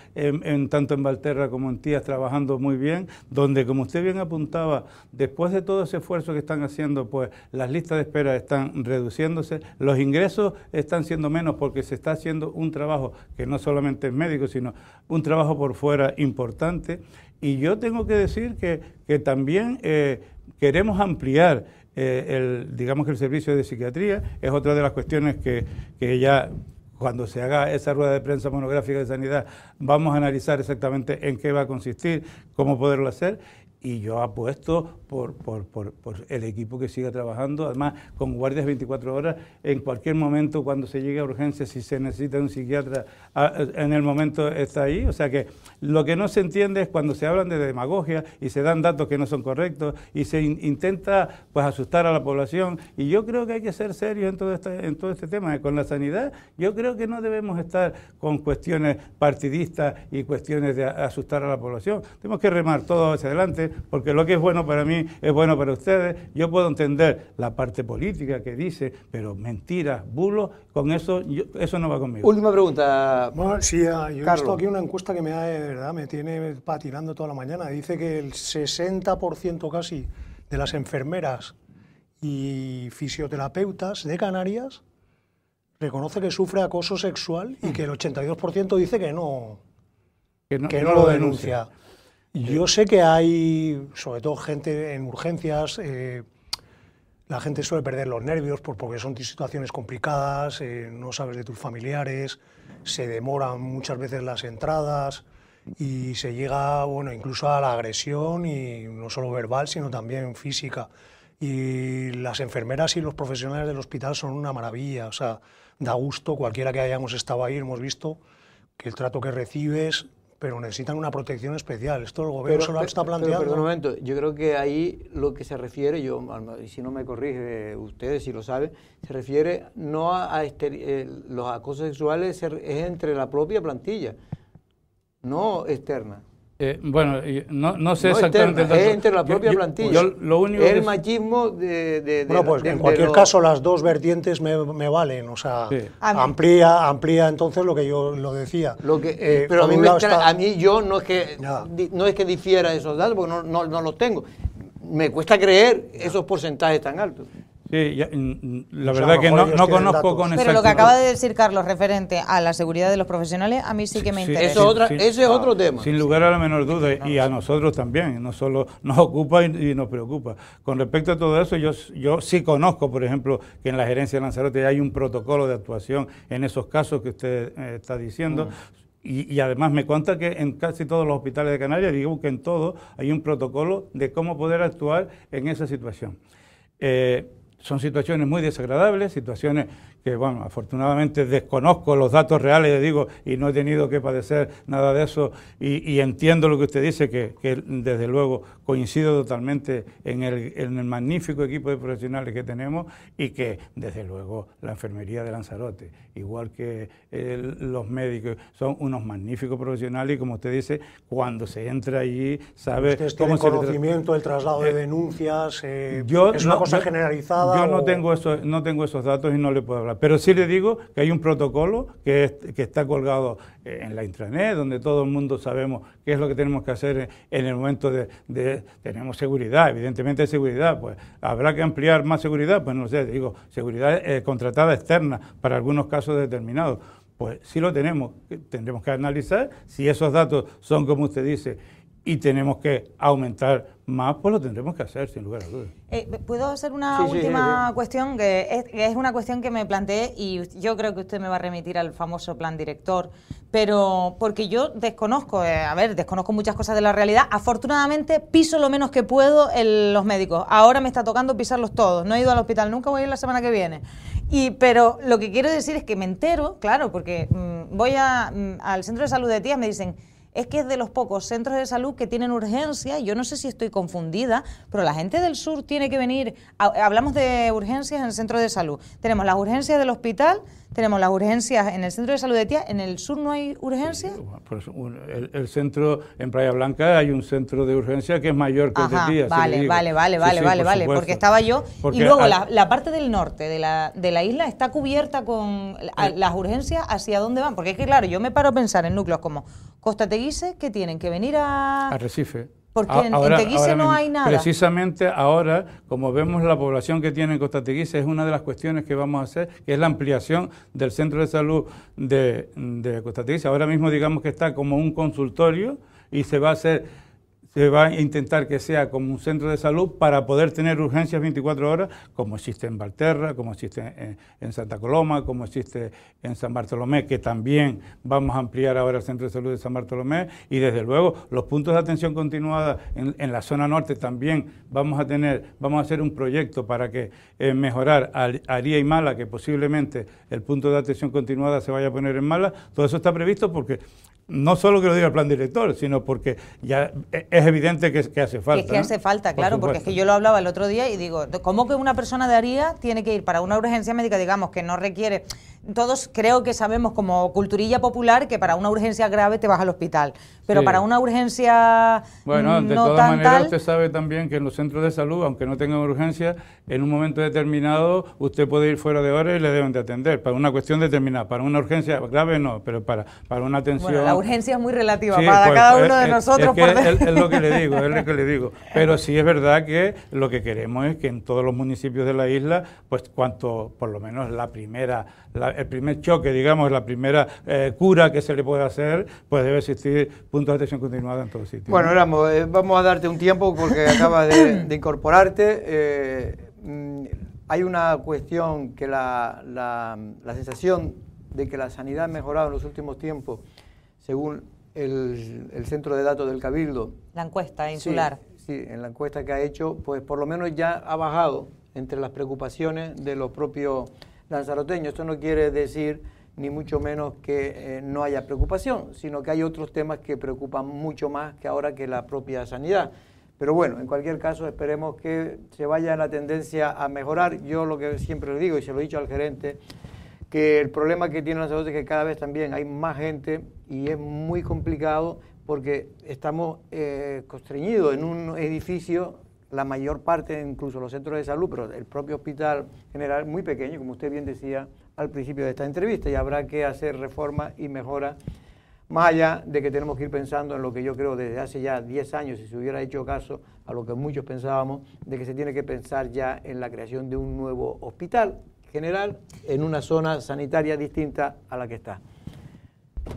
Speaker 14: tanto en Valterra como en Tías, trabajando muy bien, donde, como usted bien apuntaba, después de todo ese esfuerzo que están haciendo, pues las listas de espera están reduciéndose, los ingresos están siendo menos, porque se está haciendo un trabajo que no solamente es médico, sino un trabajo por fuera importante. Y yo tengo que decir que también queremos ampliar digamos que el servicio de psiquiatría. Es otra de las cuestiones que ya, cuando se haga esa rueda de prensa monográfica de sanidad, vamos a analizar exactamente en qué va a consistir, cómo poderlo hacer. Y yo apuesto por el equipo que siga trabajando, además con guardias 24 horas, en cualquier momento, cuando se llegue a urgencias, si se necesita un psiquiatra, en el momento está ahí. O sea que lo que no se entiende es cuando se hablan de demagogia y se dan datos que no son correctos y se intenta pues asustar a la población. Y yo creo que hay que ser serios en todo este tema. Con la sanidad, yo creo que no debemos estar con cuestiones partidistas y cuestiones de asustar a la población. Tenemos que remar todo hacia adelante, porque lo que es bueno para mí es bueno para ustedes. Yo puedo entender la parte política que dice, pero mentiras, bulos, con eso, eso no va conmigo.
Speaker 1: Última pregunta.
Speaker 4: Bueno, sí, yo he visto aquí una encuesta que me tiene patinando toda la mañana. Dice que el 60% casi de las enfermeras y fisioterapeutas de Canarias reconoce que sufre acoso sexual y que el 82% dice que no lo denuncia. Yo sé que hay, sobre todo gente en urgencias, la gente suele perder los nervios porque son situaciones complicadas, no sabes de tus familiares, se demoran muchas veces las entradas y se llega, bueno, incluso a la agresión, y no solo verbal, sino también física. Y las enfermeras y los profesionales del hospital son una maravilla, o sea, da gusto, cualquiera que hayamos estado ahí, hemos visto que el trato que recibes, pero necesitan una protección especial. Esto el gobierno se lo está planteando.
Speaker 1: Pero un momento, yo creo que ahí lo que se refiere, y si no me corrige ustedes, si lo saben, se refiere no a los acosos sexuales, es entre la propia plantilla, no externa.
Speaker 14: Bueno, no sé exactamente.
Speaker 1: Es entre la propia plantilla.
Speaker 14: Lo único
Speaker 1: es el machismo
Speaker 4: bueno, pues en cualquier caso las dos vertientes me valen, o sea, sí. amplía entonces lo que yo lo decía.
Speaker 1: Pero a mí yo no es que difiera esos datos, porque no los tengo. Me cuesta creer esos porcentajes tan altos.
Speaker 14: Sí, la verdad que no conozco con exactitud.
Speaker 2: Pero lo que acaba de decir Carlos referente a la seguridad de los profesionales, a mí sí que me interesa.
Speaker 1: Ese es otro tema.
Speaker 14: Sin lugar a la menor duda, y a nosotros también, no solo nos ocupa y nos preocupa. Con respecto a todo eso, yo sí conozco, por ejemplo, que en la gerencia de Lanzarote hay un protocolo de actuación en esos casos que usted está diciendo. Y además me consta que en casi todos los hospitales de Canarias, digo que en todos, hay un protocolo de cómo poder actuar en esa situación. Son situaciones muy desagradables, situaciones que, bueno, afortunadamente desconozco los datos reales, digo, y no he tenido que padecer nada de eso, y entiendo lo que usted dice, que desde luego coincido totalmente en el magnífico equipo de profesionales que tenemos, y que desde luego la enfermería de Lanzarote, igual que los médicos, son unos magníficos profesionales, y como usted dice, cuando se entra allí, sabe
Speaker 4: ¿Ustedes tienen conocimiento del traslado de denuncias? ¿Es una cosa generalizada?
Speaker 14: Yo no tengo esos datos y no le puedo hablar, pero sí le digo que hay un protocolo que está colgado en la intranet, donde todo el mundo sabemos qué es lo que tenemos que hacer en el momento tenemos seguridad, evidentemente seguridad, pues habrá que ampliar más seguridad, pues no sé, digo, seguridad contratada externa para algunos casos determinados. Pues sí lo tendremos que analizar, si esos datos son como usted dice, y tenemos que aumentar más, pues lo tendremos que hacer, sin lugar a dudas.
Speaker 2: ¿Puedo hacer una última cuestión? Que es una cuestión que me planteé, y yo creo que usted me va a remitir al famoso plan director, pero porque yo desconozco, desconozco muchas cosas de la realidad. Afortunadamente piso lo menos que puedo los médicos. Ahora me está tocando pisarlos todos. No he ido al hospital nunca, voy a ir la semana que viene. Pero lo que quiero decir es que me entero, claro, porque voy al centro de salud de Tías, me dicen... Es que es de los pocos centros de salud que tienen urgencia, yo no sé si estoy confundida, pero la gente del sur tiene que venir, hablamos de urgencias en el centro de salud, tenemos las urgencias del hospital, tenemos las urgencias en el centro de salud de Tías, ¿en el sur no hay urgencias?
Speaker 14: Pues el centro, en Playa Blanca hay un centro de urgencia que es mayor que el de Tías.
Speaker 2: Vale, porque estaba yo, y luego la parte del norte de la isla está cubierta con las urgencias, ¿hacia dónde van? Porque es que claro, yo me paro a pensar en núcleos como Costa Teguise, que tienen que venir a
Speaker 14: Arrecife.
Speaker 2: Porque en Teguise no hay nada.
Speaker 14: Precisamente ahora, como vemos la población que tiene en Costa Teguise, es una de las cuestiones que vamos a hacer, que es la ampliación del centro de salud de Costa Teguise. Ahora mismo digamos que está como un consultorio y se va a intentar que sea como un centro de salud para poder tener urgencias 24 horas, como existe en Valterra, como existe en Santa Coloma, como existe en San Bartolomé, que también vamos a ampliar ahora el centro de salud de San Bartolomé, y desde luego los puntos de atención continuada en la zona norte también vamos a hacer un proyecto para que mejorar Aría y Mala, que posiblemente el punto de atención continuada se vaya a poner en Mala. Todo eso está previsto porque no solo que lo diga el plan director, sino porque ya es evidente que hace falta.
Speaker 2: Es que hace falta, claro, porque es que yo lo hablaba el otro día y digo, ¿cómo que una persona de Aría tiene que ir para una urgencia médica, digamos, que no requiere... Todos creo que sabemos como culturilla popular que para una urgencia grave te vas al hospital, pero para una urgencia
Speaker 14: bueno, de todas maneras usted sabe también que en los centros de salud, aunque no tengan urgencia, en un momento determinado usted puede ir fuera de hora y le deben de atender, para una cuestión determinada. Para una urgencia grave no, pero para una atención...
Speaker 2: Bueno, la urgencia es muy relativa para cada uno de nosotros.
Speaker 14: Es lo que le digo, pero sí es verdad que lo que queremos es que en todos los municipios de la isla, pues por lo menos el primer choque, digamos, la primera cura que se le puede hacer, pues debe existir puntos de atención continuada en todos sitios.
Speaker 1: Bueno, vamos a darte un tiempo porque acabas de incorporarte. Hay una cuestión que la sensación de que la sanidad ha mejorado en los últimos tiempos, según el Centro de Datos del Cabildo.
Speaker 2: La encuesta insular.
Speaker 1: Sí, en la encuesta que ha hecho, pues por lo menos ya ha bajado entre las preocupaciones de los propios lanzaroteños. Esto no quiere decir ni mucho menos que no haya preocupación, sino que hay otros temas que preocupan mucho más que ahora que la propia sanidad. Pero bueno, en cualquier caso esperemos que se vaya en la tendencia a mejorar. Yo lo que siempre le digo, y se lo he dicho al gerente, que el problema que tiene Lanzarote es que cada vez también hay más gente y es muy complicado porque estamos constreñidos en un edificio, la mayor parte, incluso los centros de salud, pero el propio hospital general, muy pequeño, como usted bien decía al principio de esta entrevista, y habrá que hacer reformas y mejoras, más allá de que tenemos que ir pensando en lo que yo creo desde hace ya 10 años, si se hubiera hecho caso a lo que muchos pensábamos, de que se tiene que pensar ya en la creación de un nuevo hospital general en una zona sanitaria distinta a la que está.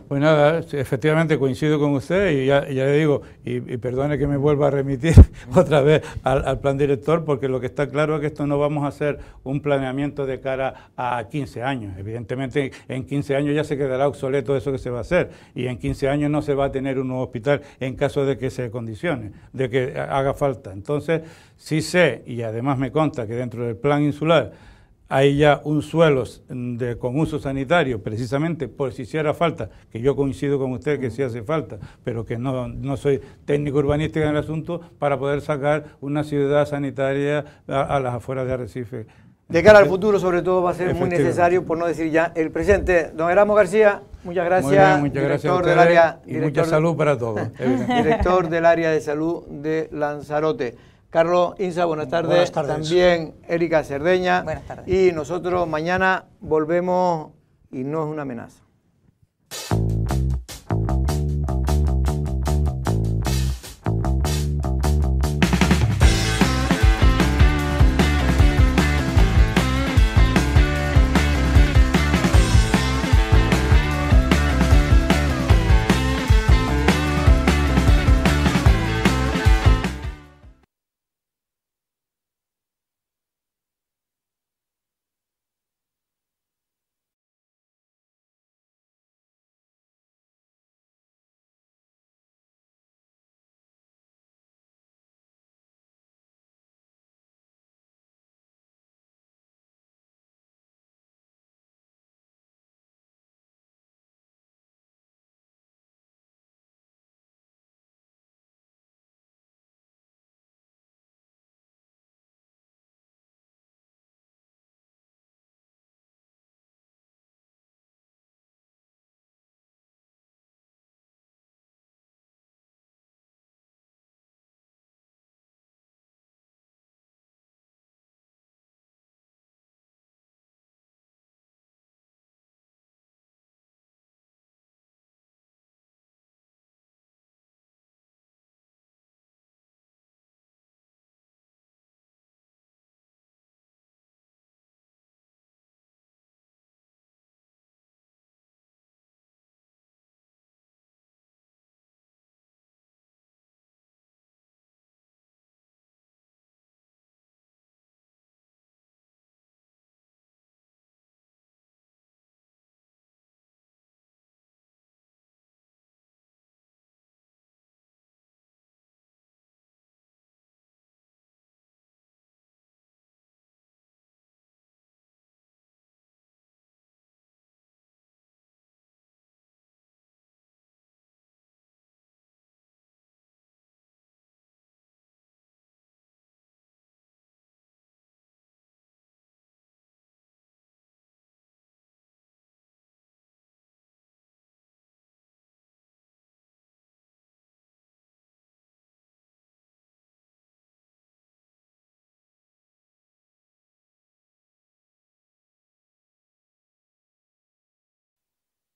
Speaker 14: Pues nada, efectivamente coincido con usted y ya le digo, y perdone que me vuelva a remitir otra vez al plan director, porque lo que está claro es que esto no vamos a hacer un planeamiento de cara a 15 años. Evidentemente en 15 años ya se quedará obsoleto eso que se va a hacer, y en 15 años no se va a tener un nuevo hospital en caso de que se condicione, de que haga falta. Entonces sí sé, y además me consta que dentro del plan insular hay ya un suelo con uso sanitario, precisamente por si hiciera falta, que yo coincido con usted que sí hace falta, pero que no soy técnico urbanístico en el asunto, para poder sacar una ciudad sanitaria a las afueras de Arrecife.
Speaker 1: De cara al futuro, sobre todo, va a ser muy necesario, por no decir ya el presente. Don Erasmo García, muchas gracias.
Speaker 14: Muy bien, muchas gracias a ustedes, y mucha salud para todos.
Speaker 1: Director del área de salud de Lanzarote. Carlos Insa, buenas tardes.
Speaker 4: Buenas tardes.
Speaker 1: También Erika Cerdeña.
Speaker 2: Buenas tardes.
Speaker 1: Y nosotros mañana volvemos, y no es una amenaza.